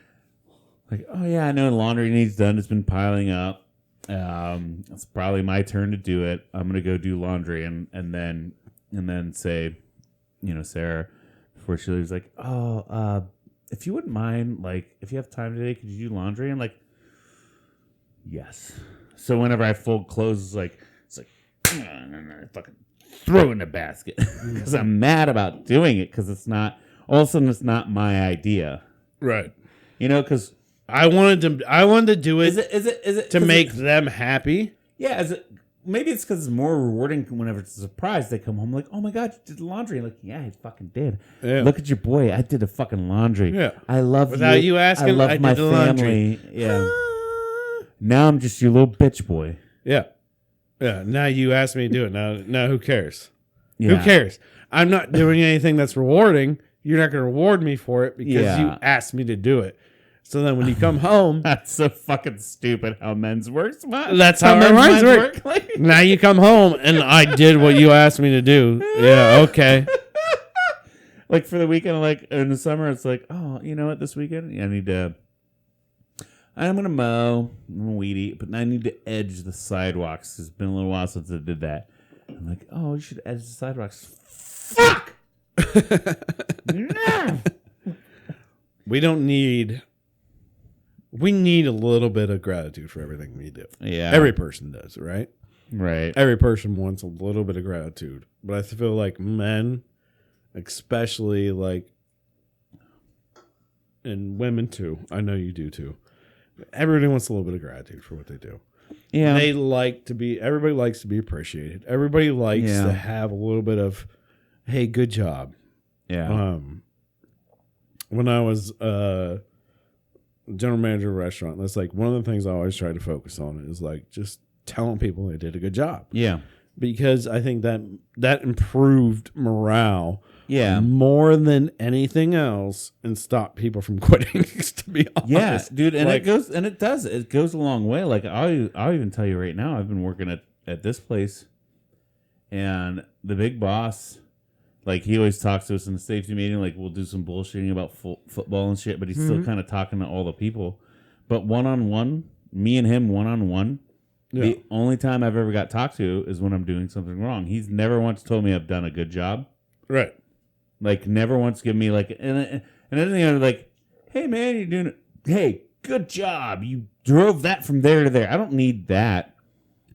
oh yeah, I know laundry needs done. It's been piling up. It's probably my turn to do it. I'm gonna go do laundry and then say, Sarah, before she leaves, like, oh, if you wouldn't mind, like, if you have time today, could you do laundry? I'm like, yes. So whenever I fold clothes, it's like I fucking throw it in the basket because I'm mad about doing it because it's not. All of a sudden, it's not my idea, right? Because. I wanted to do it. Is it to make them happy? Yeah. Maybe it's because it's more rewarding whenever it's a surprise. They come home like, oh my God, you did the laundry. Like, yeah, I fucking did. Yeah. Look at your boy. I did the fucking laundry. Yeah. I love without you asking. I love my family. Yeah. Now I'm just your little bitch boy. Yeah. Yeah. Now you asked me to do it. Now who cares? Yeah. Who cares? I'm not doing anything that's rewarding. You're not going to reward me for it because you asked me to do it. So then when you come home... That's so fucking stupid how men's works. That's how men's work. Now you come home and I did what you asked me to do. Yeah, okay. Like for the weekend, like in the summer, it's like, oh, you know what, this weekend? I'm going to mow, I'm going to weed eat, but I need to edge the sidewalks. It's been a little while since I did that. I'm like, oh, you should edge the sidewalks. Fuck! No! We need a little bit of gratitude for everything we do. Yeah. Every person does, right? Right. Every person wants a little bit of gratitude. But I feel like men, especially like, and women too, I know you do too. Everybody wants a little bit of gratitude for what they do. Yeah. Everybody likes to be appreciated. Everybody likes to have a little bit of, hey, good job. Yeah. When I was general manager of a restaurant. That's like one of the things I always try to focus on is like just telling people they did a good job. Yeah. Because I think that improved morale more than anything else and stopped people from quitting, to be honest. Yeah, dude, and it goes a long way. Like I'll even tell you right now, I've been working at this place, and the big boss, like he always talks to us in the safety meeting, like we'll do some bullshitting about football and shit, but he's still kind of talking to all the people. But one-on-one, me and him one-on-one, the only time I've ever got talked to is when I'm doing something wrong. He's never once told me I've done a good job. Right. Like, never once given me, like, and anything I'm like, hey, man, you're doing it. Hey, good job. You drove that from there to there. I don't need that.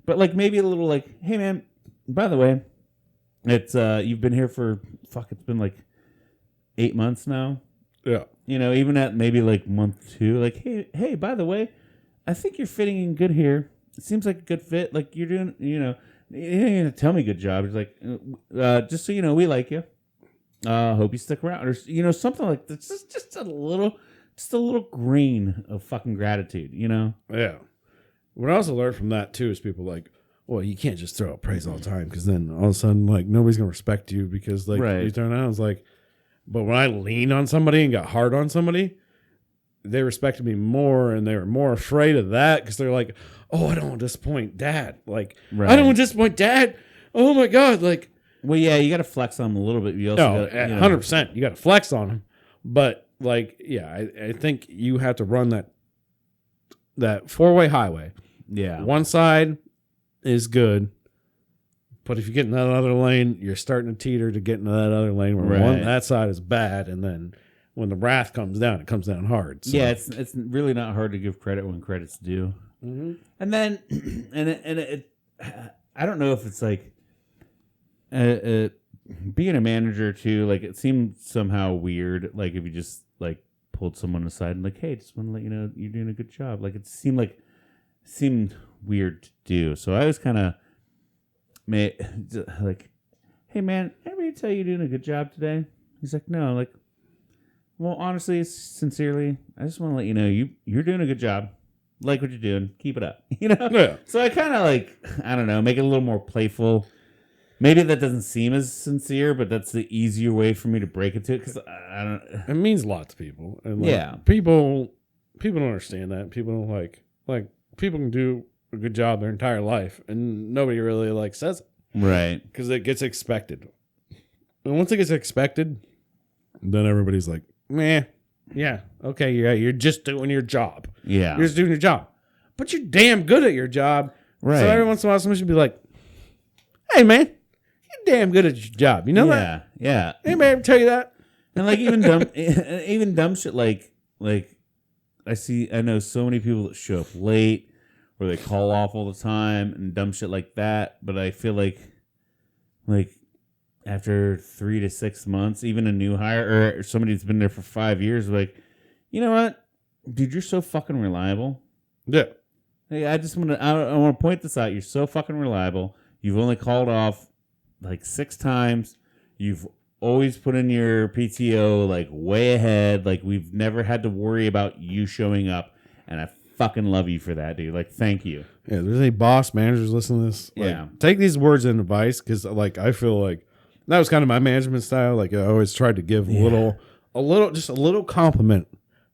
But, like, maybe a little, like, hey, man, by the way, it's, you've been here for, it's been, like, 8 months now. Yeah. You know, even at maybe, like, month 2, like, hey, by the way, I think you're fitting in good here. It seems like a good fit. Like, you're doing, you know, you didn't even tell me good job. It's like, just so you know, we like you. Hope you stick around, or you know, something like that. Just a little grain of fucking gratitude, you know. Yeah. What I also learned from that too is people like, well, you can't just throw out praise all the time because then all of a sudden, like, nobody's gonna respect you because like you turn out. It's like, but when I leaned on somebody and got hard on somebody, they respected me more, and they were more afraid of that because they're like, oh, I don't want to disappoint Dad. Like, I don't want to disappoint Dad. Oh my God, like. Well, yeah, you got to flex on them a little bit. You also 100%. You got to flex on them. But, like, yeah, I think you have to run that four-way highway. Yeah. One side is good, but if you get in that other lane, you're starting to teeter to get into that other lane where that side is bad, and then when the wrath comes down, it comes down hard. So. Yeah, it's really not hard to give credit when credit's due. Mm-hmm. And then, I don't know if it's like, being a manager too, like it seemed somehow weird. Like if you just like pulled someone aside and like, hey, just want to let you know you're doing a good job. Like it seemed weird to do. So I was kind of like, hey man, anybody tell you you're doing a good job today? He's like, no. I'm like, well, honestly, sincerely, I just want to let you know you're doing a good job. Like what you're doing, keep it up. You know. Yeah. So I kind of like, I don't know, make it a little more playful. Maybe that doesn't seem as sincere, but that's the easier way for me to break it to it because I don't. It means a lot to people, and like, people don't understand that. People don't like people can do a good job their entire life, and nobody really like says it, right? Because it gets expected, and once it gets expected, then everybody's like, meh, yeah, okay, you're just doing your job, yeah, you're just doing your job, but you're damn good at your job, right? So every once in a while, somebody should be like, hey man. You're damn good at your job. You know that? Yeah. Anybody ever tell you that? And like even dumb shit like I know so many people that show up late or they call off all the time and dumb shit like that. But I feel like after 3 to 6 months, even a new hire or somebody that's been there for 5 years, like, you know what? Dude, you're so fucking reliable. Yeah. Hey, I want to point this out. You're so fucking reliable. You've only called off like 6 times. You've always put in your PTO like way ahead. Like we've never had to worry about you showing up, and I fucking love you for that, dude. Like, thank you. Yeah, there's any boss managers listening to this. Like, take these words in advice because like I feel like that was kind of my management style. Like I always tried to give a little compliment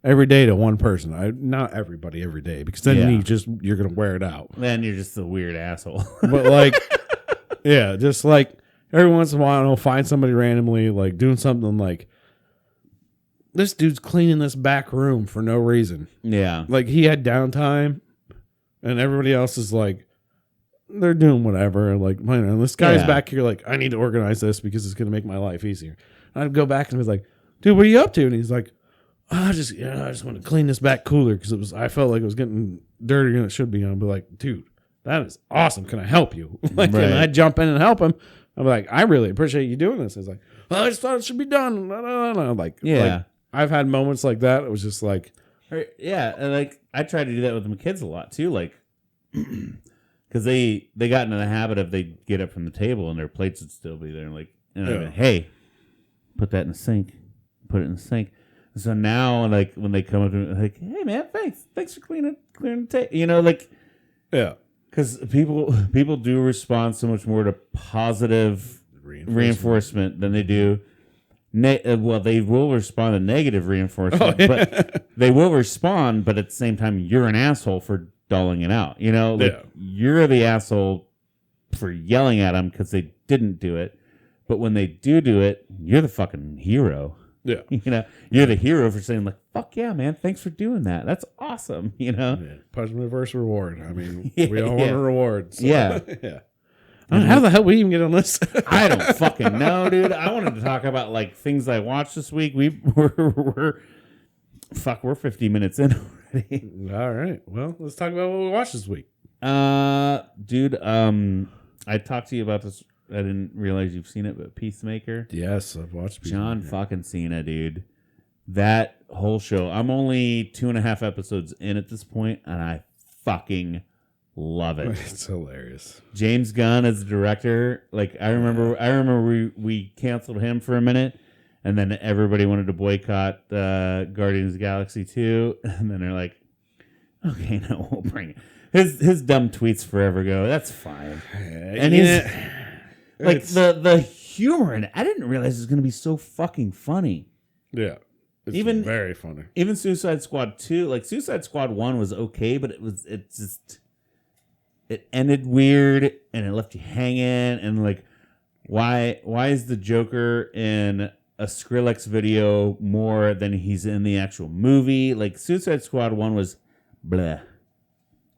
every day to one person. Not everybody every day because then you're gonna wear it out. Then you're just a weird asshole. But like. Yeah, just like every once in a while, I'll find somebody randomly like doing something like this dude's cleaning this back room for no reason. Yeah. Like he had downtime and everybody else is like, they're doing whatever. And like, man, this guy's back here like, I need to organize this because it's going to make my life easier. And I'd go back and be like, dude, what are you up to? And he's like, I just want to clean this back cooler because I felt like it was getting dirtier than it should be. And I'd be like, dude. That is awesome. Can I help you? Like, and I jump in and help him. I'm like, I really appreciate you doing this. He's like, well, I just thought it should be done. I'm like, like, I've had moments like that. It was just like, yeah, and like I try to do that with my kids a lot too, like, because they got into the habit of they get up from the table and their plates would still be there, and like, and I'd be, hey, put that in the sink, put it in the sink. So now, like, when they come up to me, like, hey, man, thanks for clearing the tape. You know, like, yeah. Because people do respond so much more to positive reinforcement than they do. Well, they will respond to negative reinforcement, but they will respond. But at the same time, you're an asshole for dulling it out. You know, like you're the asshole for yelling at them because they didn't do it. But when they do it, you're the fucking hero. Yeah. You know, you're the hero for saying, like, fuck yeah, man, thanks for doing that. That's awesome. You know? Yeah. Punishment versus reward. I mean, we all want a reward. So. Yeah. Yeah. How the hell we even get on this? I don't fucking know, dude. I wanted to talk about, like, things I watched this week. We're 50 minutes in already. All right. Well, let's talk about what we watched this week. Dude, I talked to you about this. I didn't realize you've seen it, but Peacemaker. Yes, I've watched Peacemaker. John fucking Cena, dude. That whole show. I'm only 2.5 episodes in at this point, and I fucking love it. It's hilarious. James Gunn as the director. Like, I remember we canceled him for a minute, and then everybody wanted to boycott Guardians of the Galaxy 2, and then they're like, okay, no, we'll bring it. His dumb tweets forever ago. That's fine. And he's like the humor in it. I didn't realize it was going to be so fucking funny. Yeah, it's very funny. Even Suicide Squad 2, like Suicide Squad 1 was okay, but it ended weird and it left you hanging. And like, why is the Joker in a Skrillex video more than he's in the actual movie? Like, Suicide Squad 1 was bleh.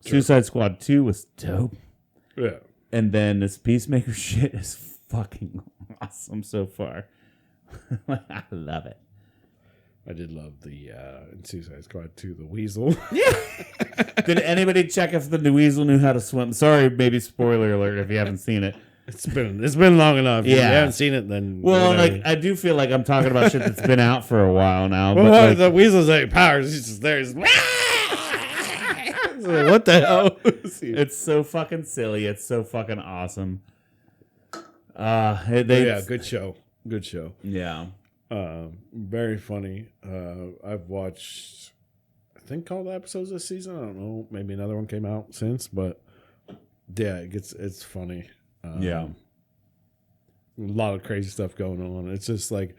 Sure. Suicide Squad 2 was dope. Yeah. And then this Peacemaker shit is fucking awesome so far. I love it. I did love the in Suicide Squad 2, the weasel. Yeah. Did anybody check if the weasel knew how to swim? Sorry, maybe spoiler alert if you haven't seen it. It's been long enough. Yeah. If you haven't seen it, then like, I do feel like I'm talking about shit that's been out for a while now. Well, but like, the weasel's like powers. He's just there. He's like, what the hell? It's so fucking silly. It's so fucking awesome. Good show. Good show. Yeah. Very funny. I've watched, I think, all the episodes this season. I don't know. Maybe another one came out since, but yeah, it's funny. Yeah. A lot of crazy stuff going on. It's just like,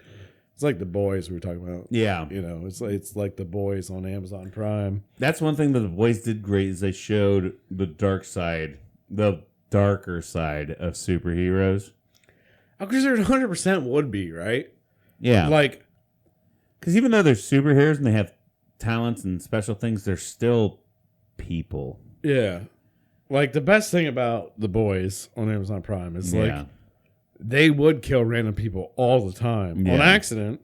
it's like The Boys we were talking about. Yeah. You know, it's like The Boys on Amazon Prime. That's one thing that The Boys did great is they showed the darker side of superheroes. Because there 100% would be, right? Yeah. Like, because even though they're superheroes and they have talents and special things, they're still people. Yeah. Like, the best thing about The Boys on Amazon Prime is, like, they would kill random people all the time on accident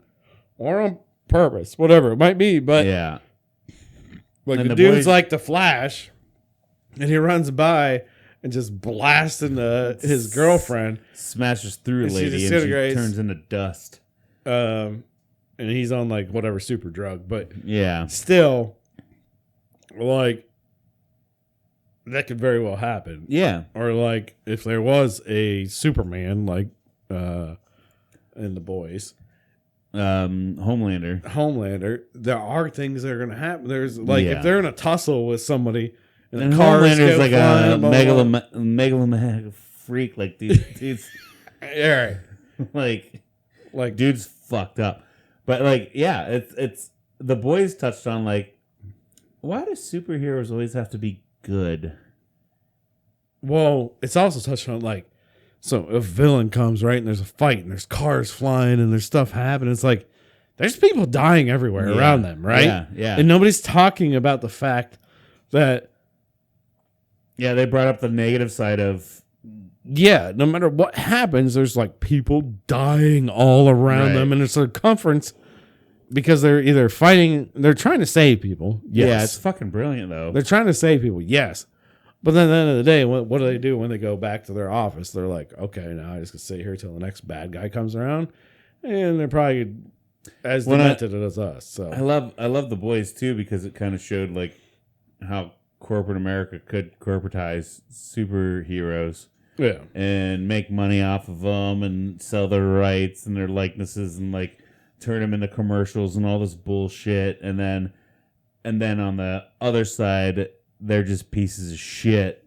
or on purpose, whatever it might be. But yeah, like the dude's like the Flash, and he runs by and just blasts into his girlfriend, smashes through a lady, and she turns into dust. And he's on like whatever super drug, but yeah, still, like, that could very well happen. Yeah. Or like if there was a Superman like in The Boys. Homelander, there are things that are going to happen. There's like if they're in a tussle with somebody and the Homelander's like a megalomaniac freak, like dude's yeah, right. like dude's fucked up. But like, yeah, it's The Boys touched on like, why do superheroes always have to be good? Well, it's also touched on like, so a villain comes, right, and there's a fight and there's cars flying and there's stuff happening. It's like there's people dying everywhere around them, right? Yeah. And nobody's talking about the fact that they brought up the negative side of no matter what happens, there's like people dying all around them, and it's a conference. Because they're either fighting, they're trying to save people. Yes. Yeah, it's fucking brilliant, though. They're trying to save people, yes. But then at the end of the day, what do they do when they go back to their office? They're like, okay, now I just can sit here till the next bad guy comes around. And they're probably as demented as us. So I love The Boys, too, because it kind of showed like how corporate America could corporatize superheroes. Yeah. And make money off of them and sell their rights and their likenesses and like turn them into commercials and all this bullshit, and then on the other side, they're just pieces of shit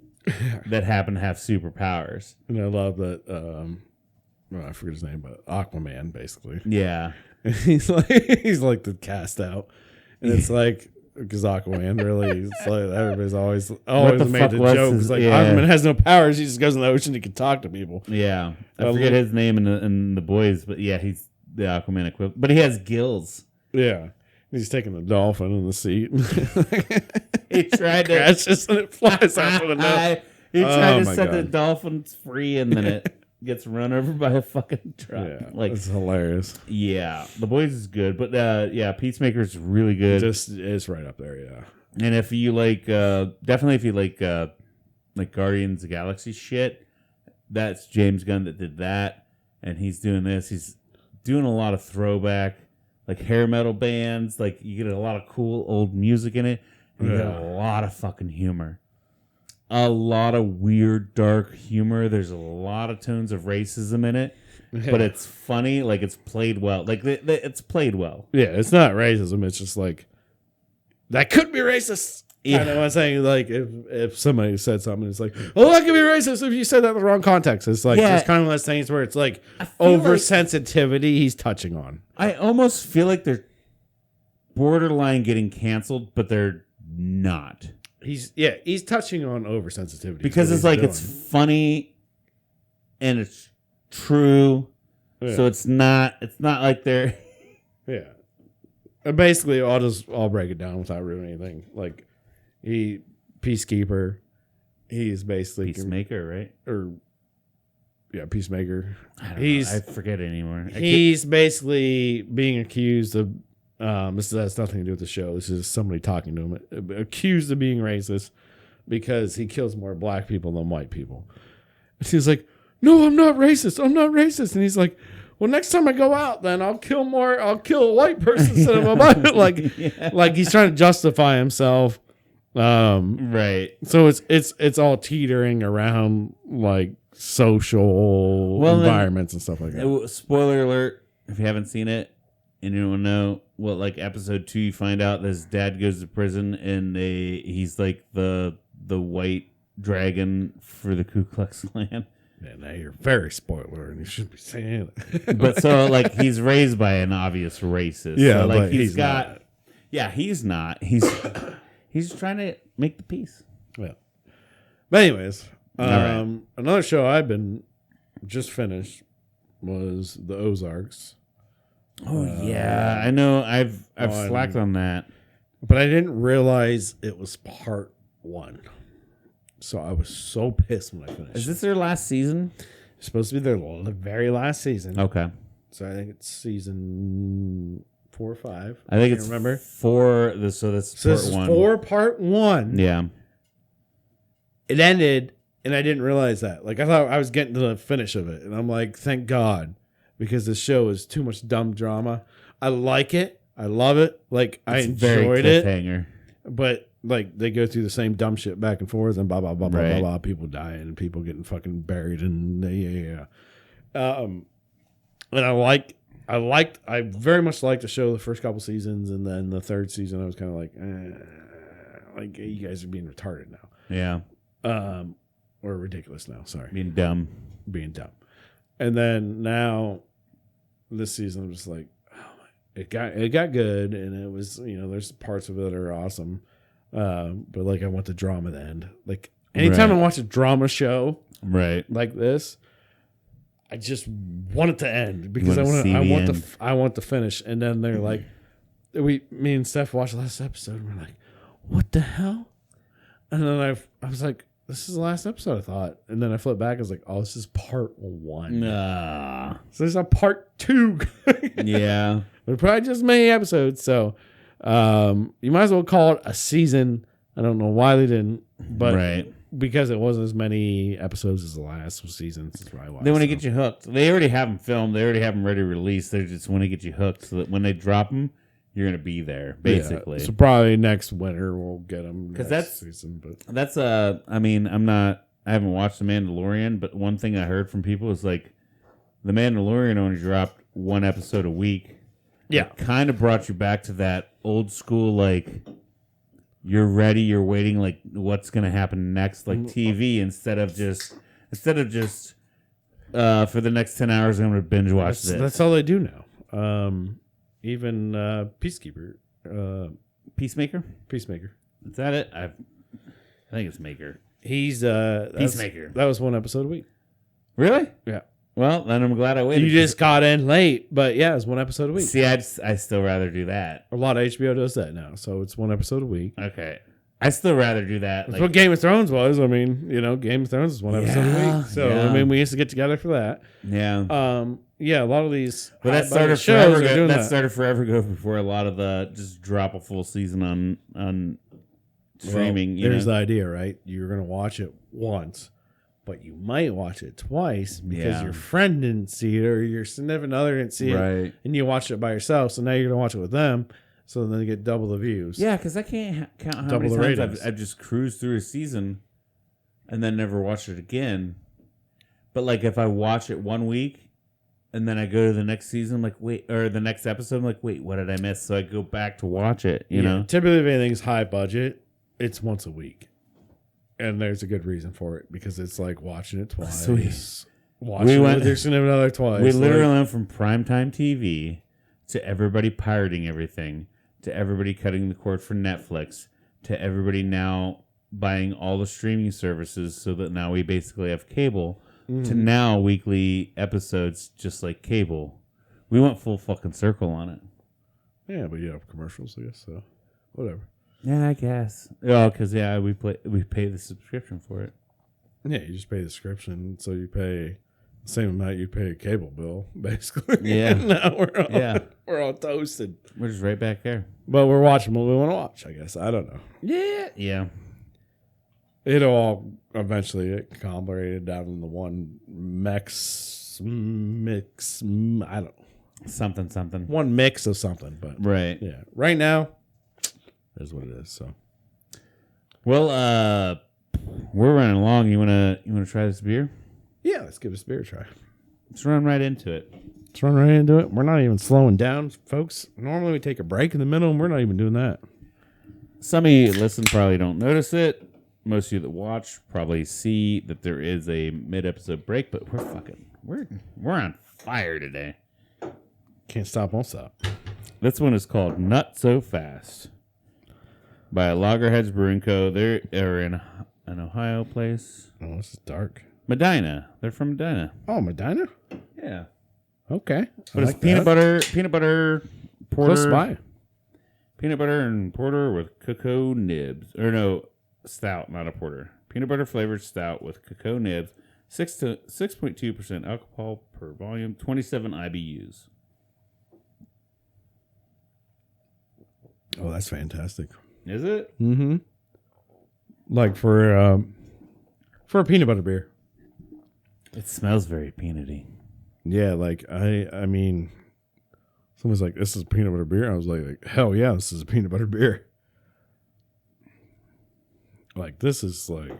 that happen to have superpowers. And I love that. I forget his name, but Aquaman, basically. Yeah, he's like the cast out, and it's like. Because Aquaman, really, it's like everybody's always made the joke. It's like Aquaman has no powers; he just goes in the ocean. He can talk to people. Yeah, I forget his name in the boys, but yeah, he's the Aquaman equivalent. But he has gills. Yeah, he's taking the dolphin in the seat. He tried to crashes and it flies out of the net. He tried to set the dolphins free, and then it gets run over by a fucking truck. Yeah, like it's hilarious. Yeah, the boys is good, but Peacemaker's really good. It's right up there. Yeah, and if you like, definitely if you like Guardians of the Galaxy shit, that's James Gunn that did that, and he's doing this. He's doing a lot of throwback, like hair metal bands. Like you get a lot of cool old music in it, and you get a lot of fucking humor. A lot of weird, dark humor. There's a lot of tones of racism in it, but it's funny. Like, it's played well. Like, it's played well. Yeah, it's not racism. It's just like, that could be racist. Yeah. Kind of what I'm saying. Like, if somebody said something, it's like, oh, that could be racist if you said that in the wrong context. It's like, there's kind of those things where it's like, oversensitivity he's touching on. I almost feel like they're borderline getting canceled, but they're not. He's touching on oversensitivity because it's like it's funny and it's true, so it's not like they're And basically, I'll break it down without ruining anything. Like Peacekeeper, he's basically Peacemaker, right? Peacemaker. I forget anymore. He's basically being accused of. This has nothing to do with the show. This is somebody talking to him, accused of being racist because he kills more black people than white people. And he's like, "No, I'm not racist. I'm not racist." And he's like, "Well, next time I go out, then I'll kill a white person instead of a black." Like he's trying to justify himself. Right. So it's all teetering around like social environments and stuff like that. Spoiler alert! If you haven't seen it. And you don't know what, like episode 2, you find out that his dad goes to prison and he's like the white dragon for the Ku Klux Klan. Man, now you're very spoiler, and you shouldn't be saying it. But so, like, he's raised by an obvious racist. Yeah, so, like but he's not. Yeah, he's not. He's trying to make the peace. Yeah. But anyways, right. Another show I've been just finished was the Ozarks. Oh yeah, I know. I've slacked on that, but I didn't realize it was part 1. So I was so pissed when I finished. Is this their last season? It's supposed to be their very last season. Okay. So I think it's season 4 or 5. I think it's remember 4. So this is part 1. Part 1. Yeah. It ended, and I didn't realize that. Like I thought I was getting to the finish of it, and I'm like, thank God. Because this show is too much dumb drama. I like it. I love it. Like I enjoyed it. But like they go through the same dumb shit back and forth and blah blah blah blah blah blah. People dying and people getting fucking buried and and I very much liked the show the first couple seasons, and then the third season I was kind of like you guys are being retarded now. Yeah. Or ridiculous now. Sorry. Being dumb. And then now this season I'm just like, oh my, it got good, and it was, there's parts of it that are awesome. But like I want the drama to end. Like anytime I watch a drama show like this, I just want it to end because I want the finish. And then they're like, me and Steph watched the last episode and we're like, what the hell? And then I was like, this is the last episode, I thought. And then I flipped back. I was like, oh, this is part 1. Nah. So there's a part 2. Yeah. But probably just many episodes. So you might as well call it a season. I don't know why they didn't. But because it wasn't as many episodes as the last season. That's why I watched. They want to get you hooked. They already have them filmed. They already have them ready to release. They just want to get you hooked so that when they drop them, you're going to be there, basically. Yeah, so probably next winter we'll get them. Because that's I haven't watched The Mandalorian, but one thing I heard from people is like, The Mandalorian only dropped 1 episode a week, it kind of brought you back to that old school, like, you're ready, you're waiting, like, what's going to happen next, like TV, instead of just for the next 10 hours, I'm going to binge watch this. That's all they do now. Even Peacekeeper. Peacemaker? Peacemaker. Is that it? I think it's Maker. He's Peacemaker. That was one episode a week. Really? Yeah. Well, then I'm glad I waited. You just got in late, but yeah, it's one episode a week. See, I still rather do that. A lot of HBO does that now, so it's one episode a week. Okay. I still rather do that. That's what Game of Thrones was. I mean, Game of Thrones is one episode a week. So, I mean, we used to get together for that. Yeah. Yeah, a lot of these but that started forever ago. That started forever ago before a lot of the just drop a full season on streaming. Well, there's the idea, right? You're going to watch it once, but you might watch it twice because your friend didn't see it or your significant other didn't see it, and you watched it by yourself. So now you're going to watch it with them. So then you get double the views. Yeah, because I can't count how many times I've just cruised through a season and then never watched it again. But like if I watch it 1 week and then I go to the next season, like or the next episode, I'm like, wait, what did I miss? So I go back to watch it. You know, typically if anything's high budget, it's once a week, and there's a good reason for it because it's like watching it twice. Watching it with your significant other twice. We literally went from primetime TV to everybody pirating everything, to everybody cutting the cord for Netflix, to everybody now buying all the streaming services so that now we basically have cable, to now weekly episodes just like cable. We went full fucking circle on it. Yeah, but you have commercials, I guess, so whatever. Yeah, I guess. Oh, because, we pay the subscription for it. Yeah, you just pay the subscription, so you pay the same amount you pay a cable bill, basically. Yeah. Now we're all toasted. We're just right back there. But we're watching what we want to watch, I guess. I don't know. Yeah. Yeah. It'll all eventually get conglomerated down in the one mix, I don't know. Something. One mix of something, but right. Yeah. Right now, is what it is. So, well, we're running along. You wanna try this beer? Yeah, let's give this beer a try. Let's run right into it. We're not even slowing down, folks. Normally we take a break in the middle, and we're not even doing that. Some of you listen probably don't notice it. Most of you that watch probably see that there is a mid-episode break, but we're on fire today. Can't stop, won't stop. This one is called Not So Fast by Lager Heads Brewing Co. They're in an Ohio place. Oh, this is dark. Medina. They're from Medina. Oh, Medina? Yeah. Okay. But it's peanut butter porter. Close by. Peanut butter and porter with cocoa nibs. Or no, stout, not a porter. Peanut butter flavored stout with cocoa nibs. 6.2% alcohol per volume. 27 IBUs. Oh, that's fantastic. Is it? Mm-hmm. Like for a peanut butter beer. It smells very peanutty. Yeah, like I mean, someone's like, "This is peanut butter beer." I was like, "Hell yeah, this is a peanut butter beer." Like this is like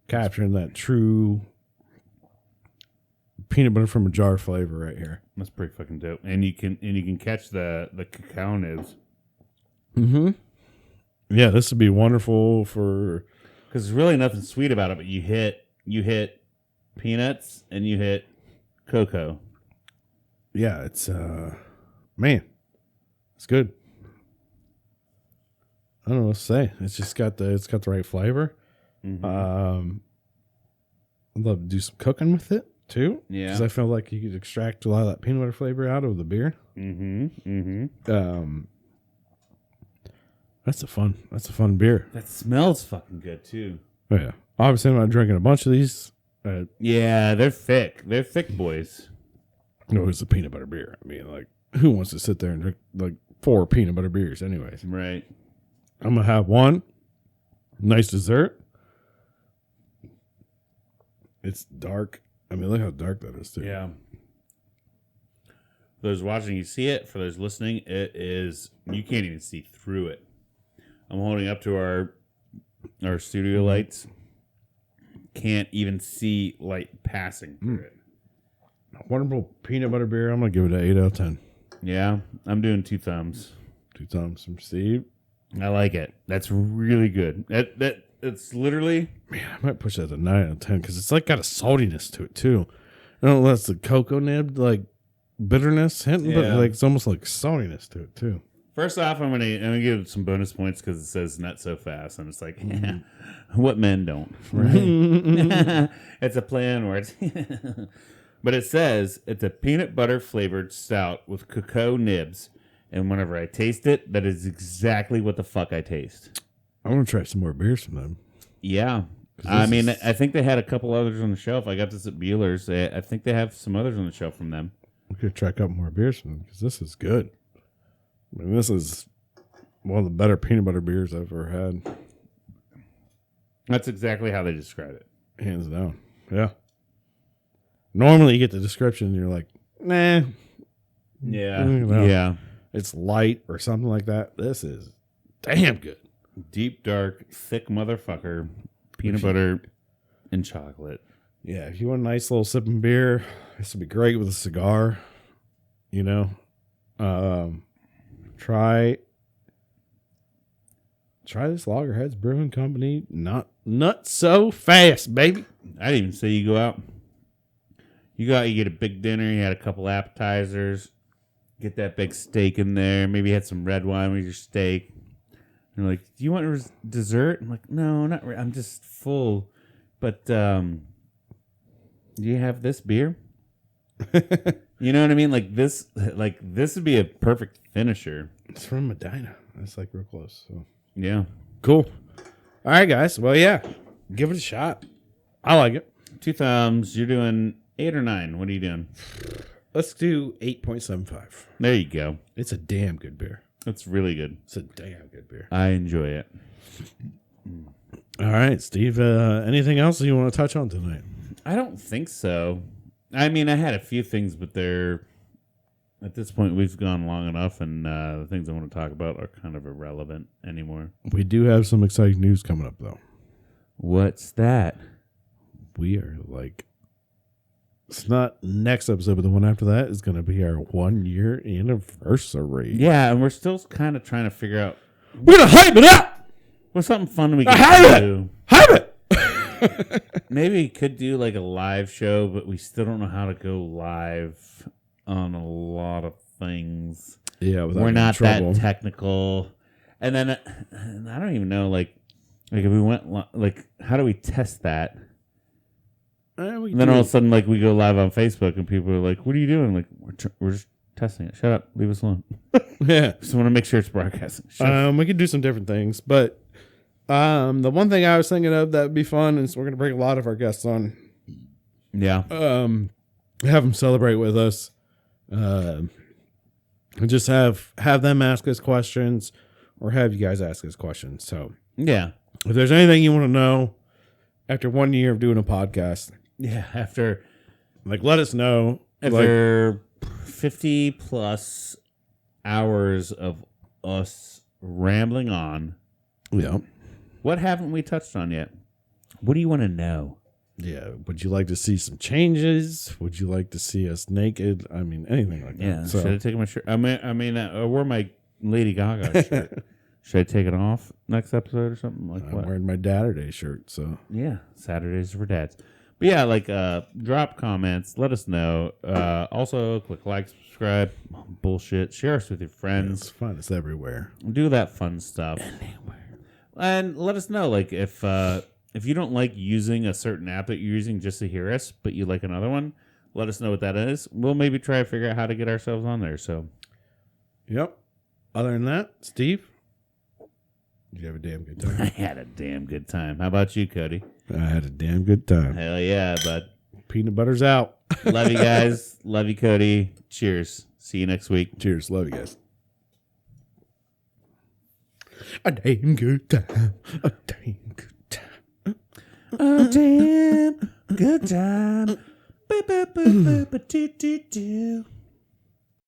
capturing that true peanut butter from a jar flavor right here. That's pretty fucking dope. And you can catch the cacao nibs. Mm-hmm. Yeah, this would be wonderful for because there's really nothing sweet about it, but you hit peanuts and you hit cocoa. Yeah, it's man, it's good. I don't know what to say. It's just got the right flavor. Mm-hmm. I'd love to do some cooking with it too. Yeah, because I feel like you could extract a lot of that peanut butter flavor out of the beer. Mm-hmm. Mm-hmm. That's a fun beer. That smells fucking good too. Oh, yeah. Obviously, I'm not drinking a bunch of these. Yeah, they're thick. They're thick boys. No, it's a peanut butter beer. I mean, like, who wants to sit there and drink like 4 peanut butter beers anyways? Right. I'm going to have one. Nice dessert. It's dark. I mean, look how dark that is, too. Yeah. For those watching, you see it. For those listening, it is, you can't even see through it. I'm holding up to our studio lights. Can't even see light passing through it. Wonderful peanut butter beer. I'm going to give it an 8 out of 10. Yeah, I'm doing 2 thumbs. 2 thumbs from Steve. I like it. That's really good. It's literally. Man, I might push that to 9 out of 10 because it's like got a saltiness to it too. I don't know, that's the cocoa nib like bitterness hinting, but like it's almost like saltiness to it too. First off, I'm gonna give some bonus points because it says "not so fast," and it's like, what men don't, right? It's a play on words, but it says it's a peanut butter flavored stout with cocoa nibs, and whenever I taste it, that is exactly what the fuck I taste. I want to try some more beers from them. Yeah, I mean, I think they had a couple others on the shelf. I got this at Bueller's. I think they have some others on the shelf from them. We could try a couple more beers from them because this is good. I mean, this is one of the better peanut butter beers I've ever had. That's exactly how they describe it. Hands down. Yeah. Normally you get the description and you're like, nah. Yeah. Yeah. It's light or something like that. This is damn good. Deep, dark, thick motherfucker. Peanut butter and chocolate. Yeah. If you want a nice little sipping beer, this would be great with a cigar. You know? Try this Lager Heads Brewing Company. Not so fast, baby. I didn't even say you go out. You get a big dinner. You had a couple appetizers. Get that big steak in there. Maybe you had some red wine with your steak. And you're like, do you want dessert? I'm like, no, not really. I'm just full. But do you have this beer? You know what I mean? Like this would be a perfect finisher. It's from Medina. That's like real close. So yeah, cool. All right, guys. Well, yeah, give it a shot. I like it. 2 thumbs. You're doing 8 or 9. What are you doing? Let's do 8.75. There you go. It's a damn good beer. It's really good. It's a damn good beer. I enjoy it. All right, Steve. Anything else you want to touch on tonight? I don't think so. I mean, I had a few things, but at this point, we've gone long enough, and the things I want to talk about are kind of irrelevant anymore. We do have some exciting news coming up, though. What's that? We are it's not next episode, but the one after that is going to be our 1-year anniversary. Yeah, and we're still kind of trying to figure out. We're going to hype it up! What's something fun we can do? Hype it! Maybe we could do like a live show, but we still don't know how to go live on a lot of things. Yeah, we're not that technical. And then I don't even know, like if we went how do we test that? And then all of a sudden, like we go live on Facebook, and people are like, "What are you doing?" Like we're just testing it. Shut up, leave us alone. Yeah, just want to make sure it's broadcasting. We could do some different things, but. The one thing I was thinking of that would be fun is we're going to bring a lot of our guests on. Yeah. Have them celebrate with us. And just have them ask us questions or have you guys ask us questions. So, yeah. If there's anything you want to know after 1 year of doing a podcast. Yeah. After. Let us know. After 50 plus hours of us rambling on. Yeah. What haven't we touched on yet? What do you want to know? Yeah. Would you like to see some changes? Would you like to see us naked? I mean, anything like that. Yeah. So. Should I take my shirt? I wore my Lady Gaga shirt. Should I take it off next episode or something like that? I'm wearing my Saturday shirt. So yeah, Saturdays are for dads. But yeah, drop comments. Let us know. Also, click like, subscribe. Bullshit. Share us with your friends. Yeah, it's fun. It's everywhere. Do that fun stuff. Anywhere. And let us know, if you don't like using a certain app that you're using just to hear us, but you like another one, let us know what that is. We'll maybe try to figure out how to get ourselves on there. So, yep. Other than that, Steve, did you have a damn good time? I had a damn good time. How about you, Cody? I had a damn good time. Hell yeah, bud. Peanut butter's out. Love you guys. Love you, Cody. Cheers. See you next week. Cheers. Love you guys. A damn good time. A damn good time. A damn good time.